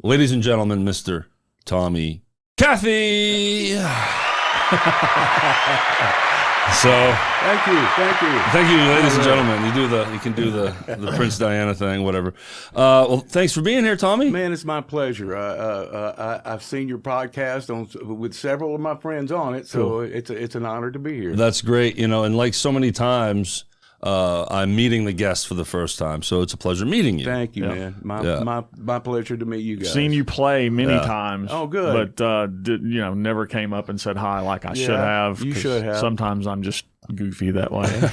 ladies and gentlemen, Mr. Tommy Cathey. So thank you, ladies and gentlemen. You can do the Prince Diana thing, whatever. Well, thanks for being here, Tommy. Man, it's my pleasure. I've seen your podcast with several of my friends on it, so cool. It's an honor to be here. That's great. And like so many times, I'm meeting the guests for the first time, so it's a pleasure meeting you. Thank you, man. My pleasure to meet you guys. Seen you play many times. Oh, good. But never came up and said hi like I should have. You should have. Sometimes I'm just goofy that way.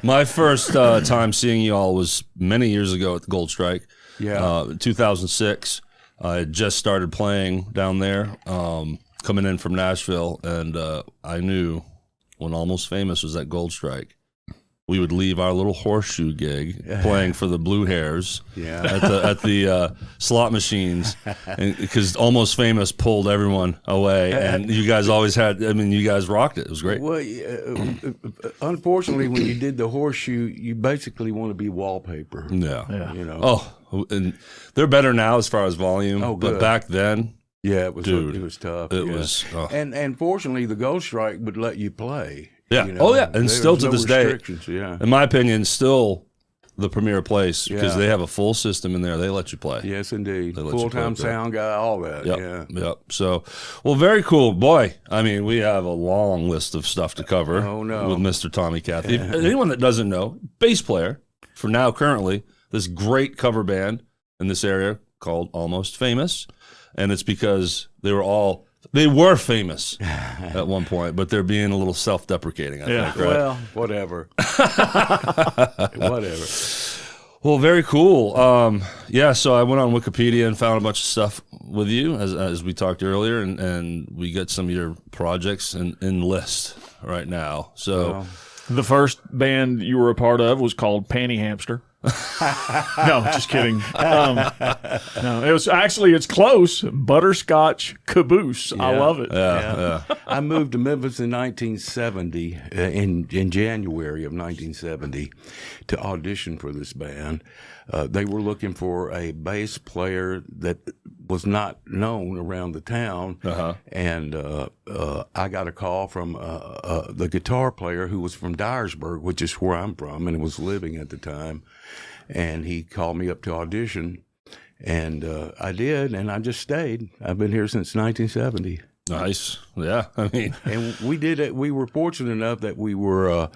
My first time seeing you all was many years ago at the Gold Strike. Yeah. 2006. I had just started playing down there, coming in from Nashville, and I knew when Almost Famous was at Gold Strike, we would leave our little horseshoe gig playing for the Blue Hairs at the slot machines, because Almost Famous pulled everyone away, and you guys always had. I mean, you guys rocked it. It was great. Well, unfortunately, when you did the horseshoe, you basically want to be wallpaper. Yeah. Oh, and they're better now as far as volume. Oh, but back then, yeah, it was tough. It was, and fortunately, the Gold Strike would let you play. Yeah. And still to this day, in my opinion, still the premier place because they have a full system in there. They let you play. Yes, indeed. Full-time sound guy, all that. Yep. So, well, very cool. Boy, I mean, we have a long list of stuff to cover with Mr. Tommy Cathey. Anyone that doesn't know, bass player for now currently, this great cover band in this area called Almost Famous. And it's because they were famous at one point, but they're being a little self-deprecating, I think, right? Well, whatever. Whatever. Well, very cool. So I went on Wikipedia and found a bunch of stuff with you, as we talked earlier, and we got some of your projects in list right now. So the first band you were a part of was called Panty Hamster. No, just kidding. No, it's close. Butterscotch Caboose. I love it. Yeah. I moved to Memphis in 1970, in January of 1970, to audition for this band. They were looking for a bass player that was not known around the town, and I got a call from the guitar player who was from Dyersburg, which is where I'm from, and was living at the time. And he called me up to audition, and I did, and I just stayed. I've been here since 1970. Nice, yeah. I mean, and we did it. We were fortunate enough that we were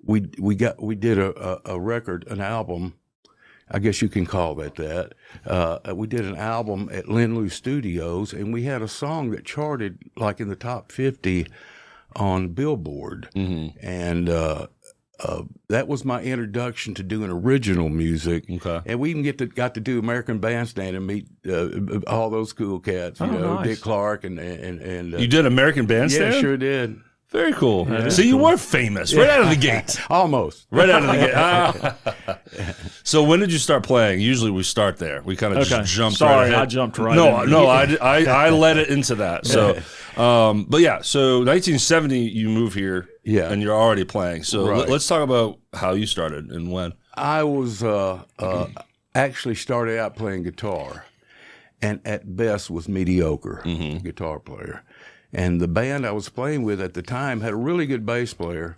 we did a record, an album. I guess you can call that. We did an album at Linloo Studios, and we had a song that charted like in the top 50 on Billboard, and that was my introduction to doing original music. Okay. And we even got to do American Bandstand and meet all those cool cats, nice. Dick Clark and you did American Bandstand? Yeah, sure did. Very cool. So you were famous right out of the gate. Almost. Right out of the gate. So when did you start playing? Usually we start there. We kind of just jumped right ahead. I jumped right in. No, I led it into that. So, but yeah, so 1970 you move here and you're already playing. So let's talk about how you started and when. I was actually started out playing guitar, and at best was mediocre guitar player. And the band I was playing with at the time had a really good bass player,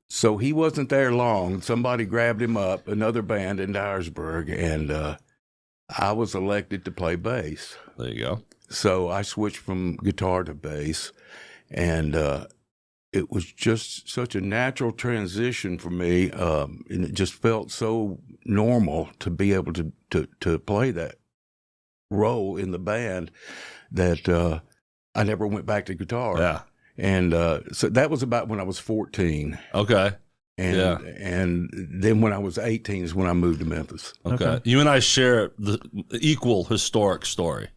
so he wasn't there long. Somebody grabbed him up, another band in Dyersburg, and I was elected to play bass. There you go. So I switched from guitar to bass, and it was just such a natural transition for me, and it just felt so normal to be able to play that role in the band that I never went back to guitar. Yeah. And so that was about when I was 14. Okay. And then when I was 18 is when I moved to Memphis. Okay. You and I share the equal historic story.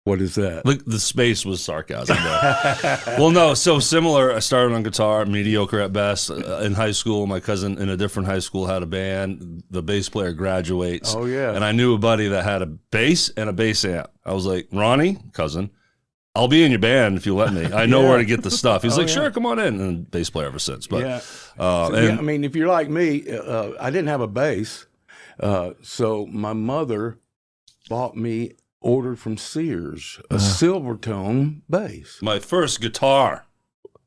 What is that? The space was sarcasm there. Well, no, so similar. I started on guitar, mediocre at best. In high school, my cousin in a different high school had a band. The bass player graduates. Oh, yeah. And I knew a buddy that had a bass and a bass amp. I was like, Ronnie, cousin, I'll be in your band if you let me. I know where to get the stuff. He's like, sure, come on in. And bass player ever since. But I mean, if you're like me, I didn't have a bass. So my mother ordered from Sears a Silvertone bass. My first guitar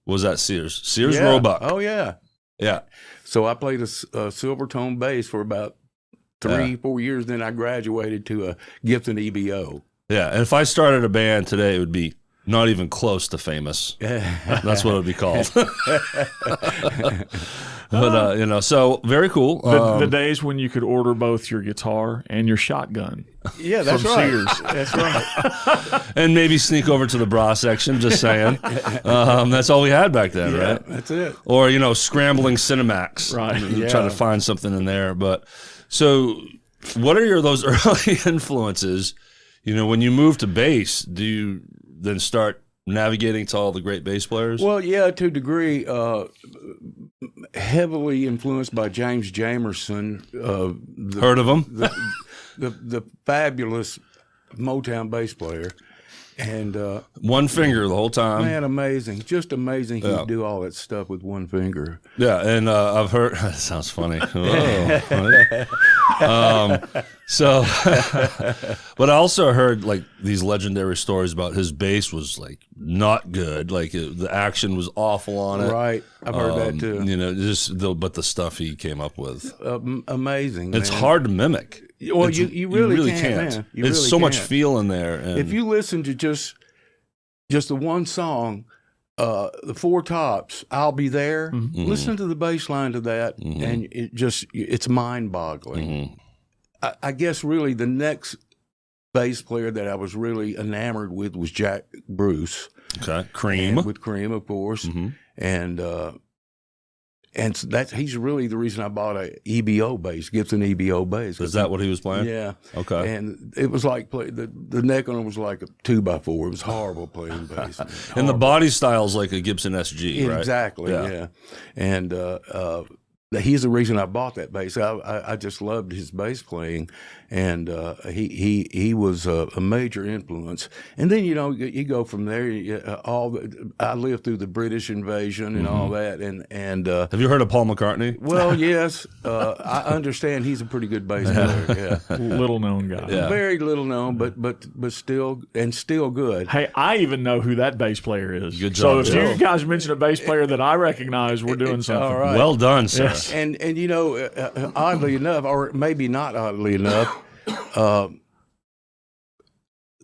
was at Sears. Sears Yeah. Roebuck. Oh yeah. Yeah. So I played a Silvertone bass for about 3-4 years. Then I graduated to a Gibson EBO. Yeah. And if I started a band today, it would be not even close to famous. That's what it would be called. But, so very cool. The days when you could order both your guitar and your shotgun. Yeah, that's from right. Sears. That's right. And maybe sneak over to the bra section, just saying. That's all we had back then, Yeah, right? that's it. Or, scrambling Cinemax. Right. Trying to find something in there. But so what are those early influences? When you move to bass, do you then start navigating to all the great bass players? Well, yeah, to a degree, heavily influenced by James Jamerson. Heard of him? The fabulous Motown bass player. And One finger the whole time. man, amazing. Just amazing he could do all that stuff with one finger. Yeah, and I've heard that sounds funny. But I also heard like these legendary stories about his bass was like not good. Like the action was awful on it. Right. I've heard that too. But the stuff he came up with, Amazing. it's man. hard to mimic. Well, you really can't. Man. You It's really so much can't. feel in there. And If you listen to just the one song, the Four Tops, "I'll Be There," listen to the bass line to that, and it's mind-boggling. I guess really the next bass player that I was really enamored with was Jack Bruce. okay, Cream. With Cream, of course, and so he's really the reason I bought a EBO bass, Gibson EBO bass. Is that what he was playing? Yeah. Okay. And it was like the neck on it was like a 2x4. It was horrible playing bass. And the body style's like a Gibson SG, right? Exactly. Yeah. And he's the reason I bought that bass. I just loved his bass playing, and he was a major influence. And then you go from there. I lived through the British invasion and all that, and Have you heard of Paul McCartney? well, yes, I understand he's a pretty good bass player. Yeah. Little known guy. Yeah. Very little known, but still good. Hey, I even know who that bass player is. Good So job, if Joe. you guys mention a bass player that I recognize, we're doing something. All right. Well done, sir. Yes. And oddly enough, or maybe not oddly enough,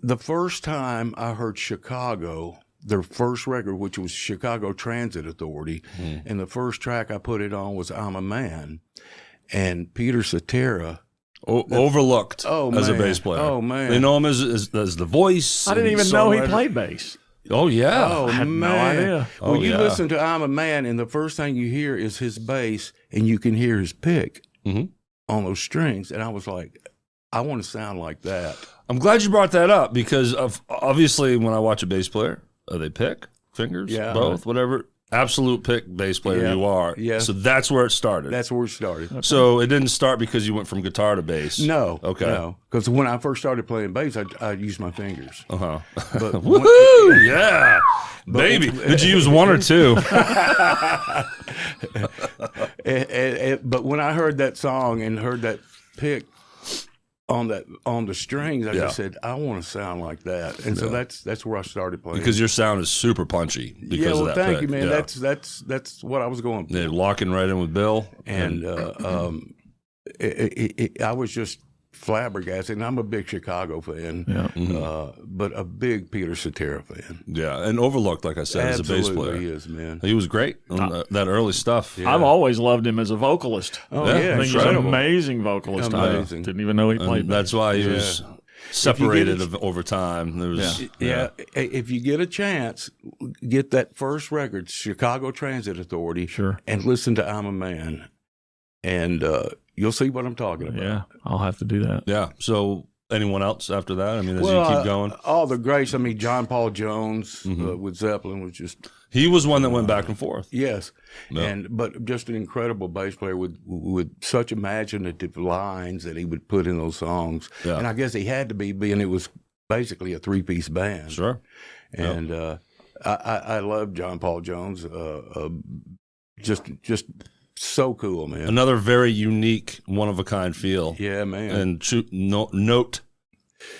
the first time I heard Chicago, their first record, which was Chicago Transit Authority, and the first track I put it on was "I'm a Man," and Peter Cetera. Overlooked as a man. bass player. Oh, man. They know him as the voice. I didn't and even know he songwriter. played bass. Oh yeah. Oh, I had man. no idea. Well, you yeah. listen to "I'm a Man," and the first thing you hear is his bass, and you can hear his pick on those strings. And I was like, I want to sound like that. I'm glad you brought that up because obviously when I watch a bass player, they pick fingers, Yeah. both, whatever. Absolute pick bass player Yeah. you are. Yeah. So that's where it started. That's where it started. So it didn't start because you went from guitar to bass. No. Okay. No. Because when I first started playing bass, I used my fingers. Uh-huh. But Woohoo! Yeah. Baby. Did you use one or two? But when I heard that song and heard that pick on the strings, I just said, I want to sound like that. And so that's where I started playing. Because your sound is super punchy because yeah, well, of that thank pick. you, man. Yeah. That's what I was going for. Yeah, locking right in with Bill. And I was just flabbergasted. And I'm a big Chicago fan, but a big Peter Cetera fan. Yeah, and overlooked, like I said, as a bass player. He is, man. He was great on that early stuff. I've always loved him as a vocalist. Oh, Yeah, yeah, I think he's an incredible. amazing vocalist. Amazing. I didn't even know he played And bass. that's why he was separated If you over time. There was, Yeah, if you get a chance, get that first record, Chicago Transit Authority, Sure. and listen to "I'm a Man," and you'll see what I'm talking about. Yeah, I'll have to do that. Yeah. So anyone else after that? I mean, as Well, you keep going, all the greats. I mean, John Paul Jones with Zeppelin was just he was one that went back and forth. yes, Yeah. but just an incredible bass player with such imaginative lines that he would put in those songs. Yeah. And I guess he had to be, being it was basically a 3-piece band. Sure. And I love John Paul Jones. Just so cool, man. Another very unique, one of a kind feel. Yeah, man. And note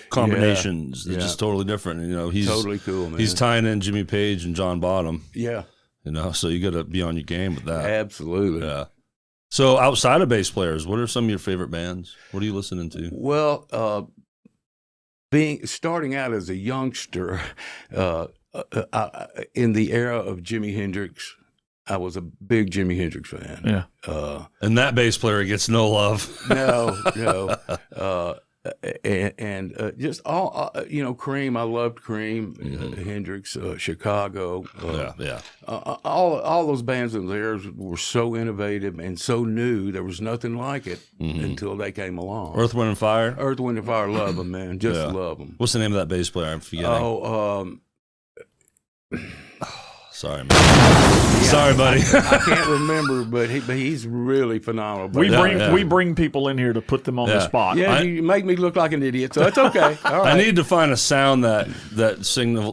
combinations. They're just totally different. You know, he's totally cool, man. He's tying in Jimmy Page and John Bottom. Yeah. You know, so you got to be on your game with that. Absolutely. Yeah. So outside of bass players, what are some of your favorite bands? What are you listening to? Well, starting out as a youngster, in the era of Jimi Hendrix, I was a big Jimi Hendrix fan. Yeah. And that bass player gets no love. No. Just all, Cream. I loved Cream, Hendrix, Chicago. All those bands in there were so innovative and so new. There was nothing like it until they came along. Earth, Wind, and Fire? Earth, Wind, and Fire, love them, man. Just love them. What's the name of that bass player? I'm forgetting. Sorry, man. Sorry, buddy. I can't remember, but he's really phenomenal. We bring people in here to put them on the spot. Yeah, you make me look like an idiot, so it's okay. All right. I need to find a sound that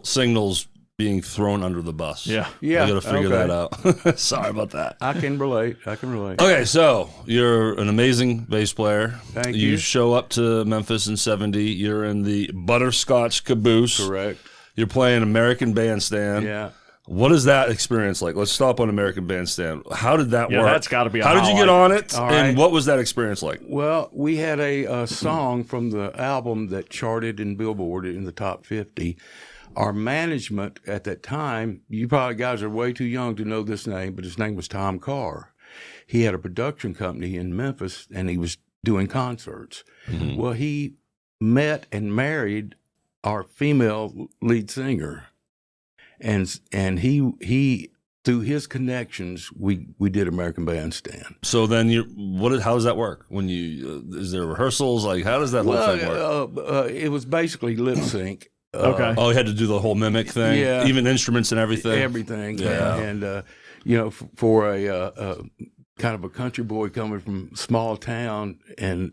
signals being thrown under the bus. Yeah. Yeah. I got to figure that out. Sorry about that. I can relate. Okay, so you're an amazing bass player. Thank you. You show up to Memphis in '70. You're in the Butterscotch Caboose. Correct. You're playing American Bandstand. Yeah. What is that experience like? Let's stop on American Bandstand. How did that work? That's got to be a How did you get highlight. on it? All And right. what was that experience like? Well, we had a song from the album that charted in Billboard in the top 50. Our management at that time, you probably guys are way too young to know this name, but his name was Tom Carr. He had a production company in Memphis, and he was doing concerts. Well, he met and married our female lead singer. And he through his connections, we did American Bandstand. So then how does that work? When is there rehearsals? Like, how does that whole thing work? It was basically lip sync. Okay. Oh, you had to do the whole mimic thing? Yeah. Even instruments and everything? Everything. Yeah. And for a kind of a country boy coming from small town and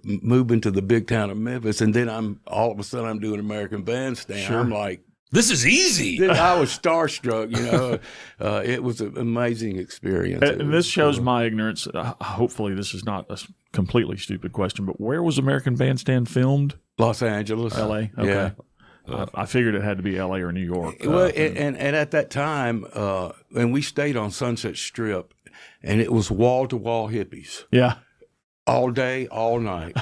moving to the big town of Memphis, and then all of a sudden I'm doing American Bandstand. Sure. I'm like, This is easy. I was starstruck, It was an amazing experience. And this shows my ignorance. Hopefully, this is not a completely stupid question, but where was American Bandstand filmed? Los Angeles. L.A.? Okay. Yeah. I figured it had to be L.A. or New York. Well, and at that time, and we stayed on Sunset Strip, and it was wall-to-wall hippies. Yeah. All day, all night.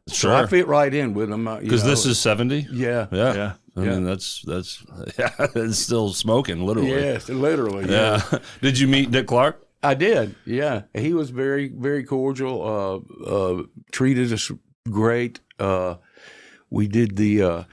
Sure. So I fit right in with them. Because this is 70? Yeah. Yeah. I mean, that's it's still smoking, literally. Yes, literally. Yeah. Did you meet Dick Clark? I did. Yeah. He was very, very cordial, treated us great. We did the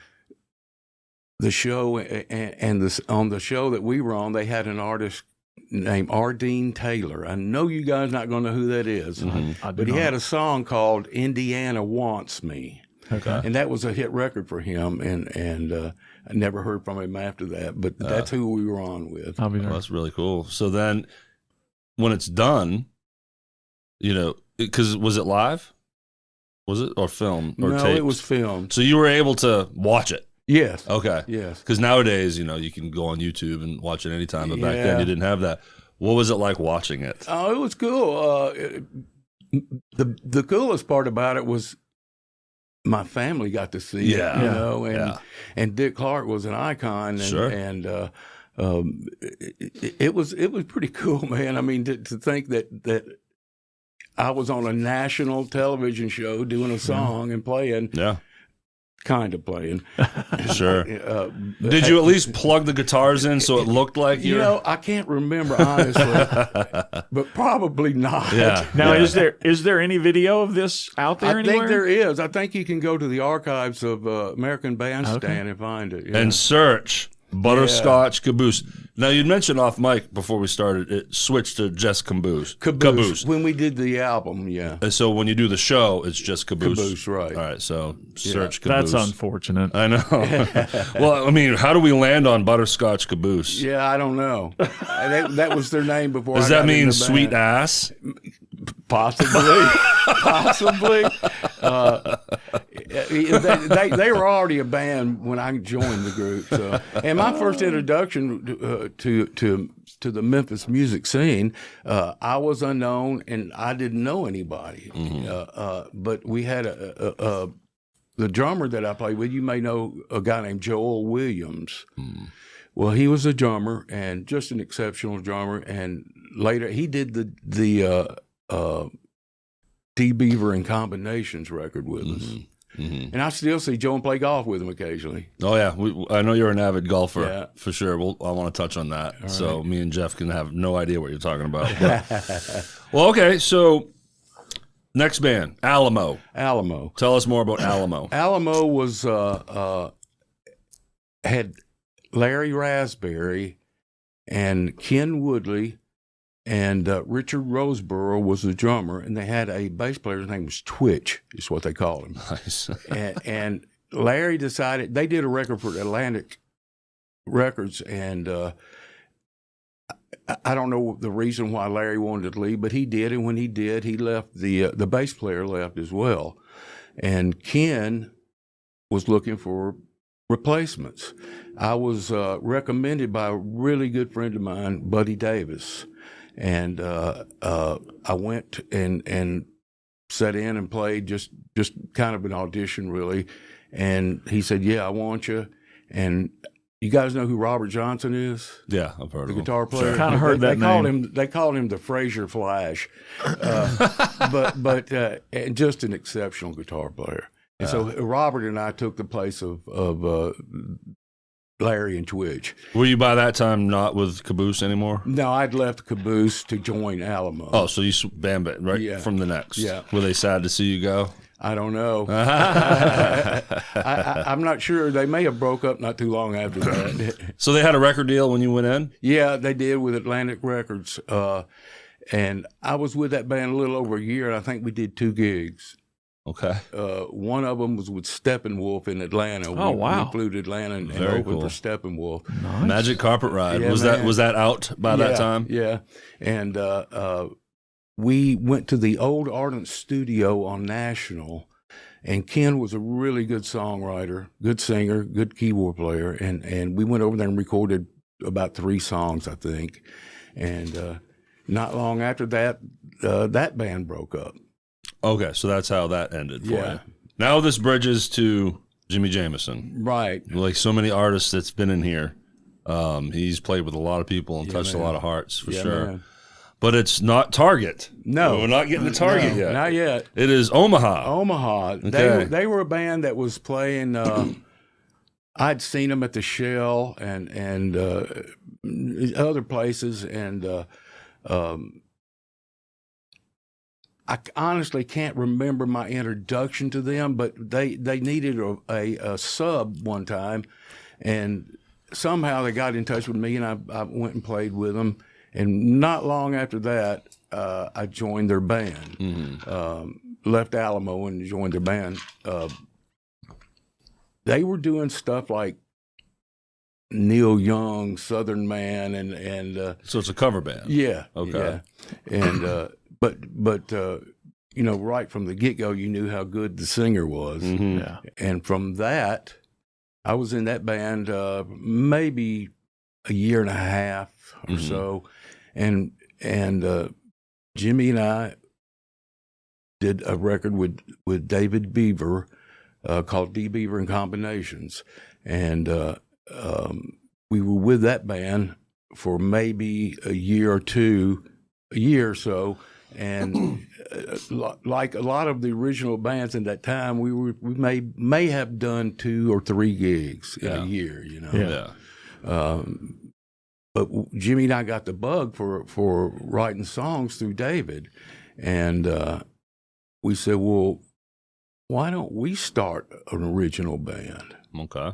show, and on the show that we were on, they had an artist named Ardeen Taylor. I know you guys not going to know who that is, but he had a song called "Indiana Wants Me." Okay. And that was a hit record for him, and I never heard from him after that. But that's who we were on with. I'll be Oh, there. that's really cool. So then, when it's done, because was it live? Was it or film or No, taped? it was filmed. So you were able to watch it. Yes. Okay. Yes. Because nowadays, you can go on YouTube and watch it anytime, but back then Yeah. you didn't have that. What was it like watching it? Oh, it was cool. The coolest part about it was my family got to see Yeah. it, and Dick Clark was an icon, and, Sure. and it was pretty cool, man. I mean, to think that I was on a national television show doing a song and playing, Yeah. kind of playing. Sure. Did you at least plug the guitars in so it looked like you? I can't remember honestly, but probably not. Yeah. Now, Yeah. is there any video of this out there I anywhere? think there is. I think you can go to the archives of American Bandstand and find it. Yeah. And search Butterscotch Caboose. Now, you mentioned off mic before we started, it switched to just Caboose. Caboose. When we did the album, yeah. And so when you do the show, it's just Caboose. Caboose, right. All right, so search Caboose. That's unfortunate. I know. Well, I mean, how do we land on Butterscotch Caboose? Yeah, I don't know. that was their name before. Does I that got in mean the sweet band. ass? Possibly. Possibly. They were already a band when I joined the group. So, and my first introduction to the Memphis music scene, I was unknown and I didn't know anybody. But we had the drummer that I played with, you may know a guy named Joel Williams. Well, he was a drummer and just an exceptional drummer. And later he did the D Beaver and Combinations record with us. And I still see Joe and play golf with him occasionally. Oh yeah, I know you're an avid golfer, Yeah. for sure. I want to touch on that, so me and Jeff can have no idea what you're talking about. But, well, okay, so next band, Alamo. Alamo. Tell us more about Alamo. Alamo was had Larry Raspberry and Ken Woodley and Richard Roseborough was the drummer, and they had a bass player. His name was Twitch, is what they called him. Nice. and Larry decided, they did a record for Atlantic Records, and I don't know the reason why Larry wanted to leave, but he did, and when he did, he left. The bass player left as well, and Ken was looking for replacements. I was recommended by a really good friend of mine, Buddy Davis. And I went and sat in and played just kind of an audition, really. And he said, "Yeah, I want you." And you guys know who Robert Johnson is? Yeah, I've heard The of him. guitar player. Sure. Kinda heard that name. They called him the Fraser Flash, but and just an exceptional guitar player. And so Robert and I took the place of Larry and Twitch. Were you by that time not with Caboose anymore? No, I'd left Caboose to join Alamo. Oh, so you band right Yeah. from the next. Yeah. Were they sad to see you go? I don't know. I'm not sure. They may have broke up not too long after that. So they had a record deal when you went in? Yeah, they did with Atlantic Records. And I was with that band a little over a year, and I think we did 2 gigs. Okay. One of them was with Steppenwolf in Atlanta. Oh, wow. We flew to Atlanta and Very opened cool. for Steppenwolf. Nice. Magic Carpet Ride. Yeah, was man. that out by that time? Yeah. And we went to the old Ardent studio on National, and Ken was a really good songwriter, good singer, good keyboard player, and we went over there and recorded about 3 songs, I think. And not long after that, that band broke up. Okay, so that's how that ended for Yeah. you. Now this bridges to Jimi Jamison. Right. Like so many artists that's been in here, he's played with a lot of people and touched a man. lot of hearts for Yeah, sure. man. But it's not Target. No. We're not getting to Target No, yet. Not yet. It is Omaha. Omaha. Okay. They were a band that was playing. I'd seen them at the Shell and other places, and I honestly can't remember my introduction to them, but they needed a sub one time, and somehow they got in touch with me, and I went and played with them. And not long after that, I joined their band. Left Alamo and joined their band. They were doing stuff like Neil Young, Southern Man, and So it's a cover band. yeah, Okay. yeah. And but you know, right from the get go, you knew how good the singer was, Mhm. Yeah. and from that, I was in that band maybe a year and a half or so, and Jimmy and I did a record with David Beaver called D Beaver and Combinations, and we were with that band for maybe a year or so, and like a lot of the original bands in that time, we may have done 2 or 3 gigs in a year, you know. Yeah. But Jimmy and I got the bug for writing songs through David, and we said, well, why don't we start an original band? Okay.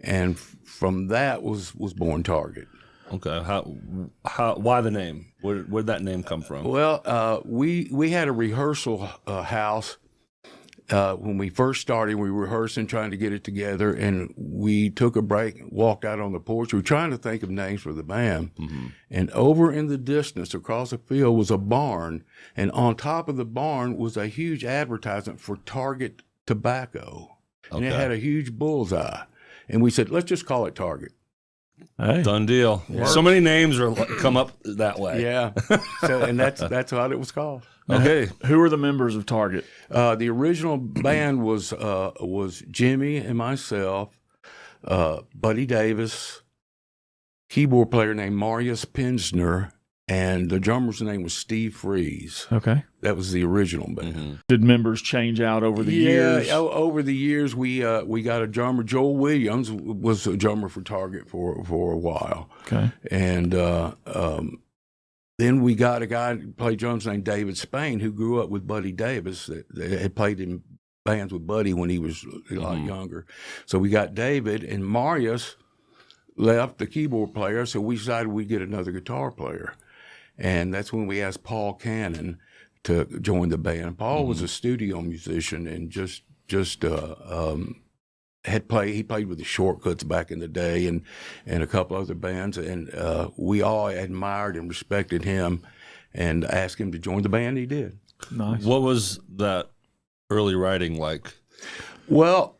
And from that was born Target. Okay. Why the name? Where'd that name come from? Well, we had a rehearsal house when we first started. We were rehearsing, trying to get it together, and we took a break, walked out on the porch. We were trying to think of names for the band, and over in the distance, across the field, was a barn, and on top of the barn was a huge advertisement for Target tobacco, and it Okay. had a huge bullseye. And we said, let's just call it Target. Hey. Done deal. So many names come up that way. Yeah. So, and that's how it was called. Okay. Who are the members of Target? The original band was Jimmy and myself, Buddy Davis, keyboard player named Marius Pinsner, and the drummer's name was Steve Freeze. Okay. That was the original band. Mm-hmm. Did members change out over the years? Yeah, over the years we got a drummer. Joel Williams was a drummer for Target for a while. Okay. And then we got a guy who played drums named David Spain, who grew up with Buddy Davis. That had played in bands with Buddy when he was a lot younger. So we got David, and Marius left, the keyboard player, so we decided we'd get another guitar player. And that's when we asked Paul Cannon to join the band. Paul was a studio musician and just he played with the Shortcuts back in the day and a couple other bands, and we all admired and respected him and asked him to join the band. He did. Nice. What was that early writing like? Well,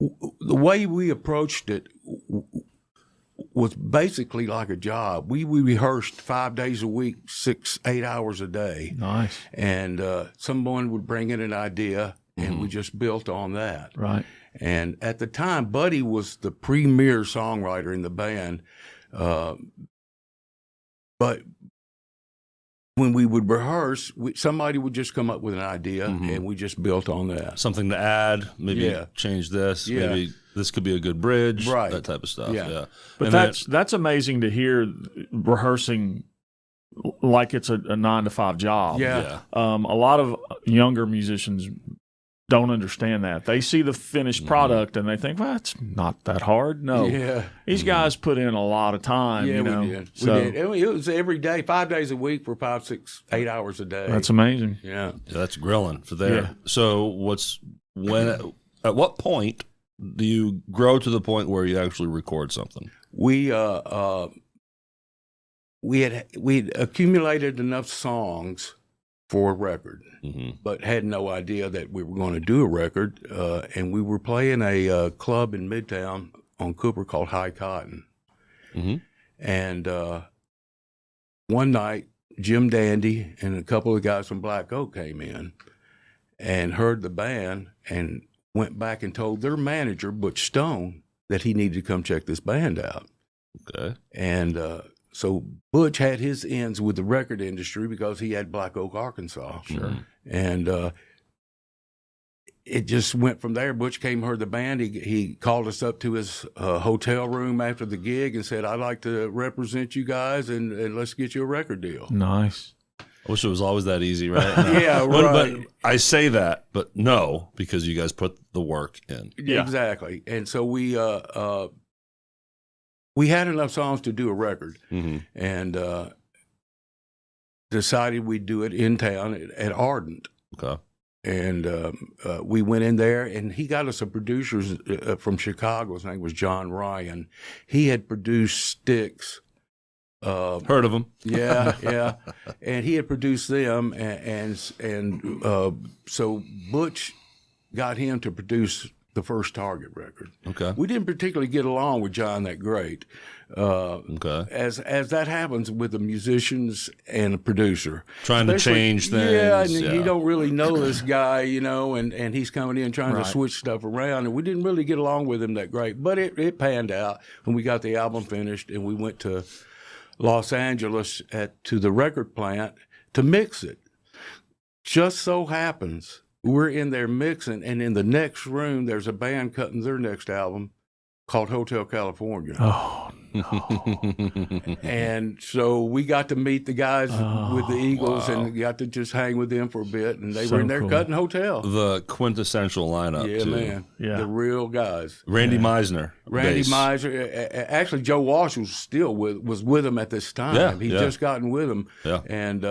the way we approached it was basically like a job. We rehearsed 5 days a week, 6-8 hours a day. Nice. And someone would bring in an idea, and we just built on that. Right. And at the time, Buddy was the premier songwriter in the band. But when we would rehearse, somebody would just come up with an idea, and we just built on that. Something to add, maybe change this, maybe this could be a good bridge, that type of stuff. Yeah. But that's amazing to hear, rehearsing like it's a 9-to-5 job. Yeah. A lot of younger musicians don't understand that. They see the finished product and they think, well, it's not that hard. No. Yeah. These guys put in a lot of time. Yeah, you know? we did. So, we did. It was every day, 5 days a week for 5, 6, 8 hours a day. that's amazing. Yeah. That's grilling for there. Yeah. So at what point do you grow to the point where you actually record something? We'd accumulated enough songs for a record, but had no idea that we were going to do a record. And we were playing a club in Midtown on Cooper called High Cotton. And one night, Jim Dandy and a couple of guys from Black Oak came in and heard the band and went back and told their manager, Butch Stone, that he needed to come check this band out. Okay. And so Butch had his ends with the record industry because he had Black Oak, Arkansas. Sure. And it just went from there. Butch came, heard the band. He called us up to his hotel room after the gig and said, I'd like to represent you guys and let's get you a record deal. Nice. I wish it was always that easy, right? Yeah, right. But I say that, but no, because you guys put the work in. Yeah. Exactly. And so we had enough songs to do a record, and decided we'd do it in town at Ardent. Okay. And we went in there, and he got us a producer from Chicago. His name was John Ryan. He had produced Styx. Heard of him? Yeah, yeah. And he had produced them, and so Butch got him to produce the first Target record. Okay. We didn't particularly get along with John that great. Okay. As that happens with the musicians and the producer. Trying to change things. Yeah, and you don't really know this guy, you know, and he's coming in trying to switch stuff around. And we didn't really get along with him that great. But it panned out when we got the album finished, and we went to Los Angeles to the record plant to mix it. Just so happens we're in there mixing, and in the next room, there's a band cutting their next album called Hotel California. Oh, no. And so we got to meet the guys with the Eagles and got to just hang with them for a bit, and they were in there cutting Hotel. The quintessential lineup, Yeah, too. man. Yeah. The real guys. Randy Meisner. Randy bass. Meisner. Actually, Joe Walsh was with him at this time. Yeah, He'd yeah. just gotten with him. Yeah. And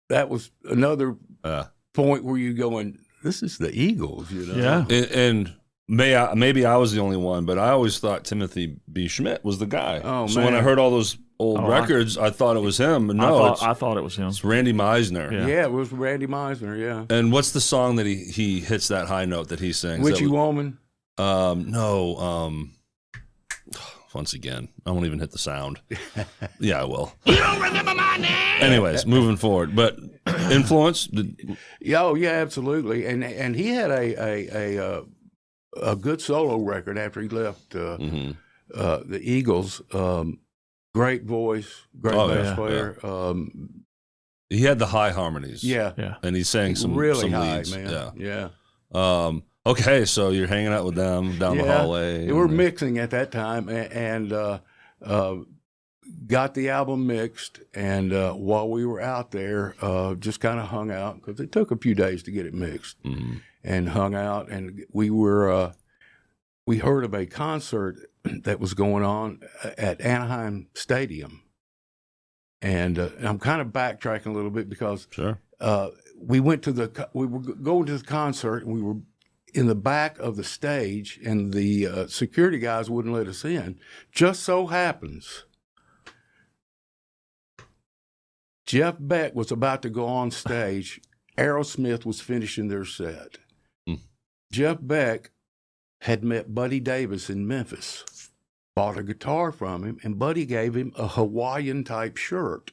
that was another point where you're going, this is the Eagles, you know? Yeah. And maybe I was the only one, but I always thought Timothy B. Schmidt was the guy. Oh, so man. when I heard all those old records, I thought it was him. But no, I thought it was him. it's Randy Meisner. Yeah. Yeah, it was Randy Meisner, yeah. And what's the song that he hits that high note that he sings? Witchy Woman? No. once again. I won't even hit the sound. Yeah, I will. You don't remember my name. Anyways, moving forward, but influence. Oh yeah, absolutely. And he had a good solo record after he left the Eagles. Great voice, great bass player. Yeah. He had the high harmonies. Yeah. And he sang some really high, leads. man. Yeah. Okay, so you're hanging out with them down the hallway. We were mixing at that time, and got the album mixed. And while we were out there, just kind of hung out because it took a few days to get it mixed, and hung out. And we heard of a concert that was going on at Anaheim Stadium. And I'm kind of backtracking a little bit because we were going to the concert, and we were in the back of the stage, and the security guys wouldn't let us in. Just so happens, Jeff Beck was about to go on stage. Aerosmith was finishing their set. Jeff Beck had met Buddy Davis in Memphis, bought a guitar from him, and Buddy gave him a Hawaiian-type shirt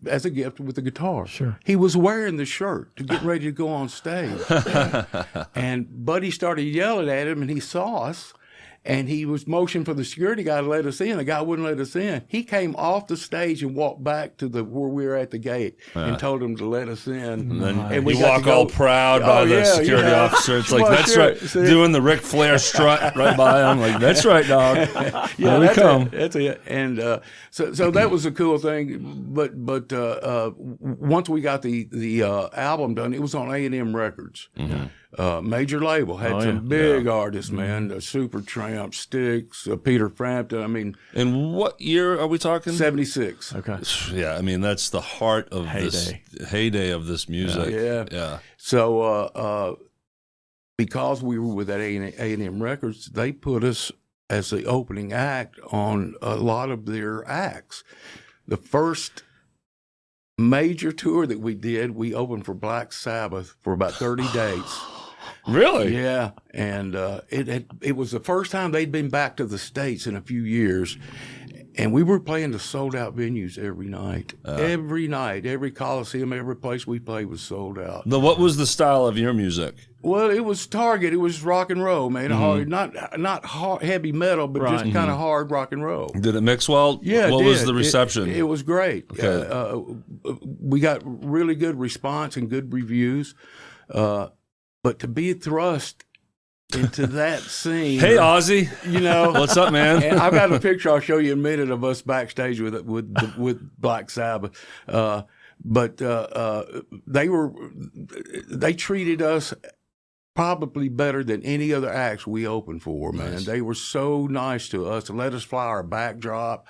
as a gift with the guitar. Sure. He was wearing the shirt to get ready to go on stage. And Buddy started yelling at him, and he saw us, and he was motioning for the security guy to let us in. The guy wouldn't let us in. He came off the stage and walked back to where we were at the gate and told him to let us in. And we walk all proud by the security officer. It's like, that's right. See? Doing the Ric Flair strut right by him. Like, that's right, dog. Yeah, we come. That's it. And so that was a cool thing. But once we got the album done, it was on A&M Records. Major label, had some big artists, man. Supertramp, Styx, Peter Frampton. I mean, and what year are we talking? 76. Okay. Yeah, I mean that's the heart of this heyday of this music. Yeah. So because we were with that A&M Records, they put us as the opening act on a lot of their acts. The first major tour that we did, we opened for Black Sabbath for about 30 days. Really? Yeah, and it was the first time they'd been back to the States in a few years, and we were playing the sold-out venues every night. Every Coliseum, every place we played was sold out. What was the style of your music? Well, it was Target. It was rock and roll, man. Hard, not hard, heavy metal, but just kind of hard rock and roll. Did it mix well? Yeah, what was the reception? It was great. Okay. We got really good response and good reviews. But to be thrust into that scene. Hey, Ozzy. What's up, man? And I've got a picture I'll show you in a minute of us backstage with Black Sabbath. But they treated us probably better than any other acts we opened for, man. Nice. They were so nice to us, let us fly our backdrop,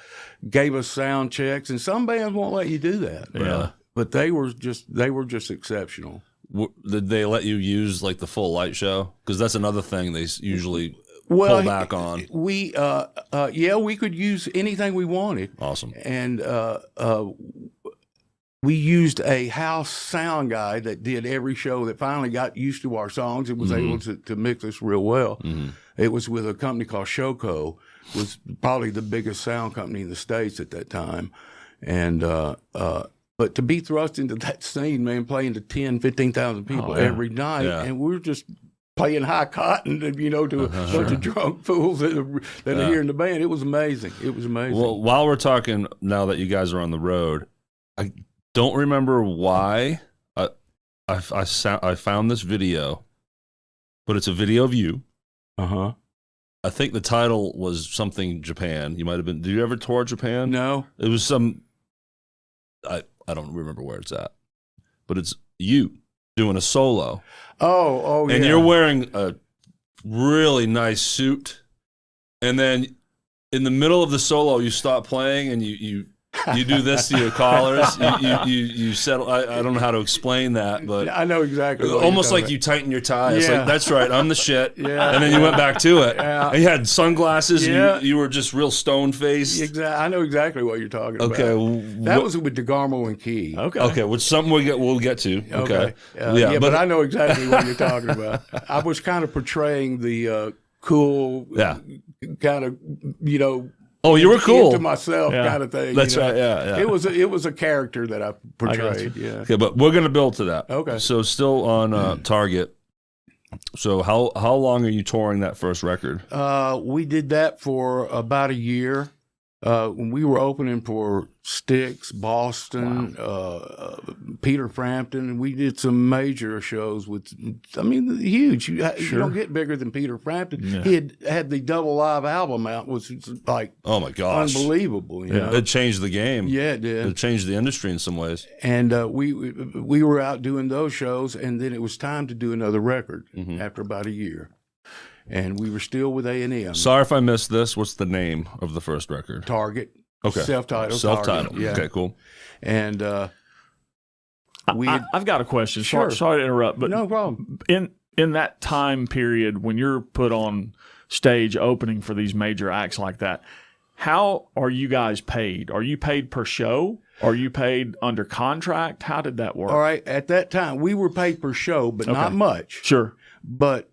gave us sound checks, and some bands won't let you do that. Yeah. But they were just exceptional. Did they let you use like the full light show? Because that's another thing they usually pull back on. We could use anything we wanted. Awesome. And we used a house sound guy that did every show that finally got used to our songs and was able to mix us real well. It was with a company called Showco, was probably the biggest sound company in the States at that time. And but to be thrust into that scene, man, playing to 10, 15,000 people every night, and we're just playing high cotton, to a bunch of drunk fools that are here in the band. It was amazing. It was amazing. Well, while we're talking now that you guys are on the road, I don't remember why I found this video, but it's a video of you. I think the title was something Japan. You might have been. Did you ever tour Japan? No. It was some. I don't remember where it's at, but it's you doing a solo. Oh, and you're wearing a really nice suit, and then in the middle of the solo, you stop playing and you do this to your collars. You settle. I don't know how to explain that, but I know exactly. Almost like you tighten your tie. It's like, that's right, I'm the shit. And then you went back to it. And you had sunglasses. And you were just real stone faced. Exactly. I know exactly what you're talking about. Okay. That was with DeGarmo and Key. Okay. Which something we'll get to. Okay. But I know exactly what you're talking about. I was kind of portraying the cool kind of, you know. Oh, you were cool. Into myself kind of thing. That's you know? right. Yeah. It was a character that I portrayed. Yeah. Okay, but we're gonna build to that. Okay. So still on Target. So how long are you touring that first record? We did that for about a year. When we were opening for Styx, Boston, Peter Frampton, and we did some major shows with, I mean, huge. You don't get bigger than Peter Frampton. Yeah. He had the double live album out, which was like, oh my gosh, unbelievable. You know? It changed the game. Yeah, it did. It changed the industry in some ways. And we were out doing those shows, and then it was time to do another record after about a year. And we were still with A&M. Sorry if I missed this. What's the name of the first record? Target. Okay. Self-titled. Self-titled. Yeah. Okay, cool. And I've got a question. Sure. Sorry to interrupt, but no problem. In that time period when you're put on stage opening for these major acts like that, how are you guys paid? Are you paid per show? Are you paid under contract? How did that work? All right. At that time, we were paid per show, but not much. Sure. But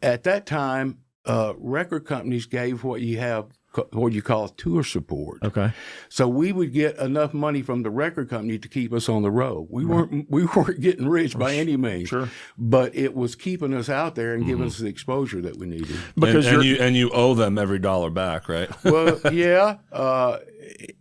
at that time, record companies gave what you call tour support. Okay. So we would get enough money from the record company to keep us on the road. We weren't getting rich by any means. Sure. But it was keeping us out there and giving us the exposure that we needed. Because you owe them every dollar back, right? Well, yeah.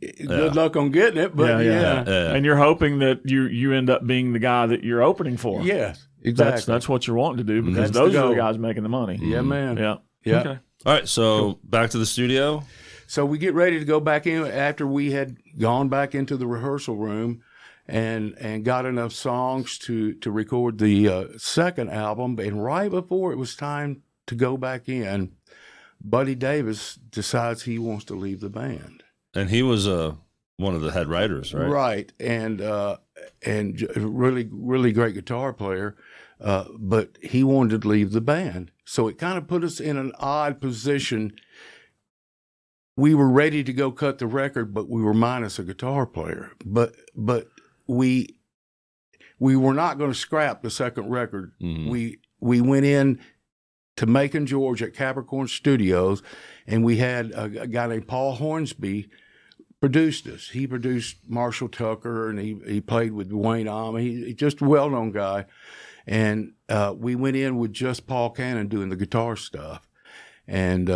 Good luck on getting it, but yeah. And you're hoping that you end up being the guy that you're opening for. Yes, exactly. That's what you're wanting to do because those are the guys making the money. Yeah, man. Yeah. Yeah. Okay. All right, so back to the studio. So we get ready to go back in after we had gone back into the rehearsal room and got enough songs to record the second album. And right before it was time to go back in, Buddy Davis decides he wants to leave the band. And he was one of the head writers, right? Right, and really, really great guitar player, but he wanted to leave the band. So it kind of put us in an odd position. We were ready to go cut the record, but we were minus a guitar player. But we were not going to scrap the second record. Mm-hmm. We went in to Macon, Georgia at Capricorn Studios, and we had a guy named Paul Hornsby produced us. He produced Marshall Tucker, and he played with Dwayne Allman. He's just a well-known guy. And we went in with just Paul Cannon doing the guitar stuff. And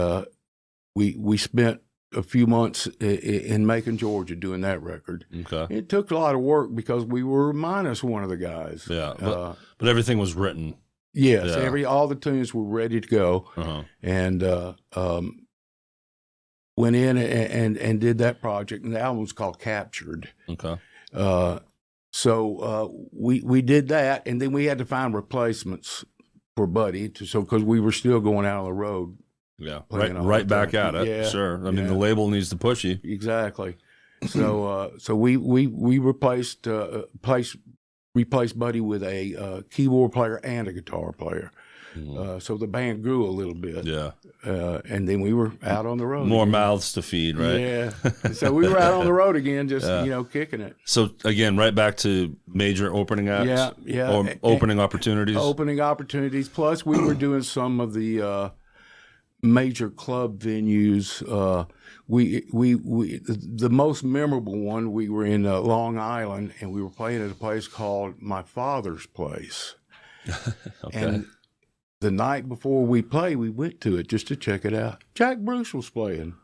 we spent a few months in Macon, Georgia doing that record. Okay. It took a lot of work because we were minus one of the guys. Yeah, but everything was written. Yes, Yeah. all the tunes were ready to go. Uh-huh. And went in and did that project, and the album was called Captured. Okay. So we did that, and then we had to find replacements for Buddy, because we were still going out on the road. Yeah, playing all right the back time. at it. Yeah. Sure. I mean, the label needs to push you. Exactly. So we replaced Buddy with a keyboard player and a guitar player. So the band grew a little bit. Yeah. And then we were out on the road. More again. mouths to feed, right? Yeah. So we were out on the road again, just, kicking it. So, again, right back to major opening acts? Yeah. Or opening opportunities? Opening opportunities. Plus, we were doing some of the major club venues. The most memorable one, we were in Long Island, and we were playing at a place called My Father's Place. Okay. And the night before we played, we went to it just to check it out. Jack Bruce was playing.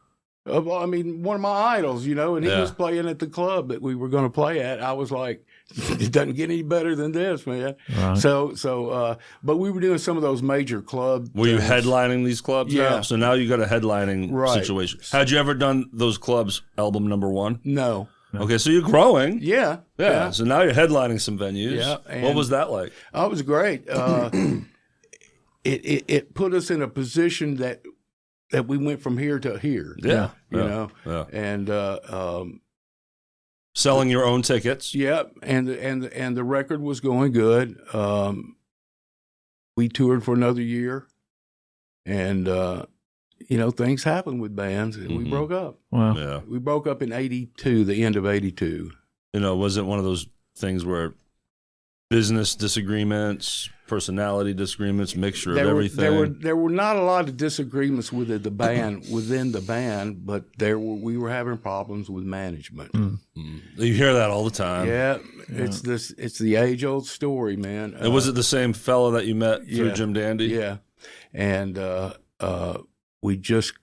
I mean, one of my idols, and he was playing at the club that we were going to play at. I was like, it doesn't get any better than this, man. Right. So, but we were doing some of those major club Were you things. headlining these clubs now? Yeah. So now you got a headlining situation. Had you ever done those clubs, album number one? No. Okay, so you're growing. Yeah. So now you're headlining some venues. Yeah. What was that like? Oh, it was great. It put us in a position that we went from here to here. Yeah. Yeah. And selling your own tickets. yeah, and the record was going good. We toured for another year, and things happen with bands, and we broke up. Wow. Yeah. We broke up in '82, the end of '82. Was it one of those things where business disagreements, personality disagreements, mixture of everything? There were not a lot of disagreements within the band, but we were having problems with management. You hear that all the time. Yeah, it's the age old story, man. And was it the same fellow that you met through Jim Dandy? Yeah, and we just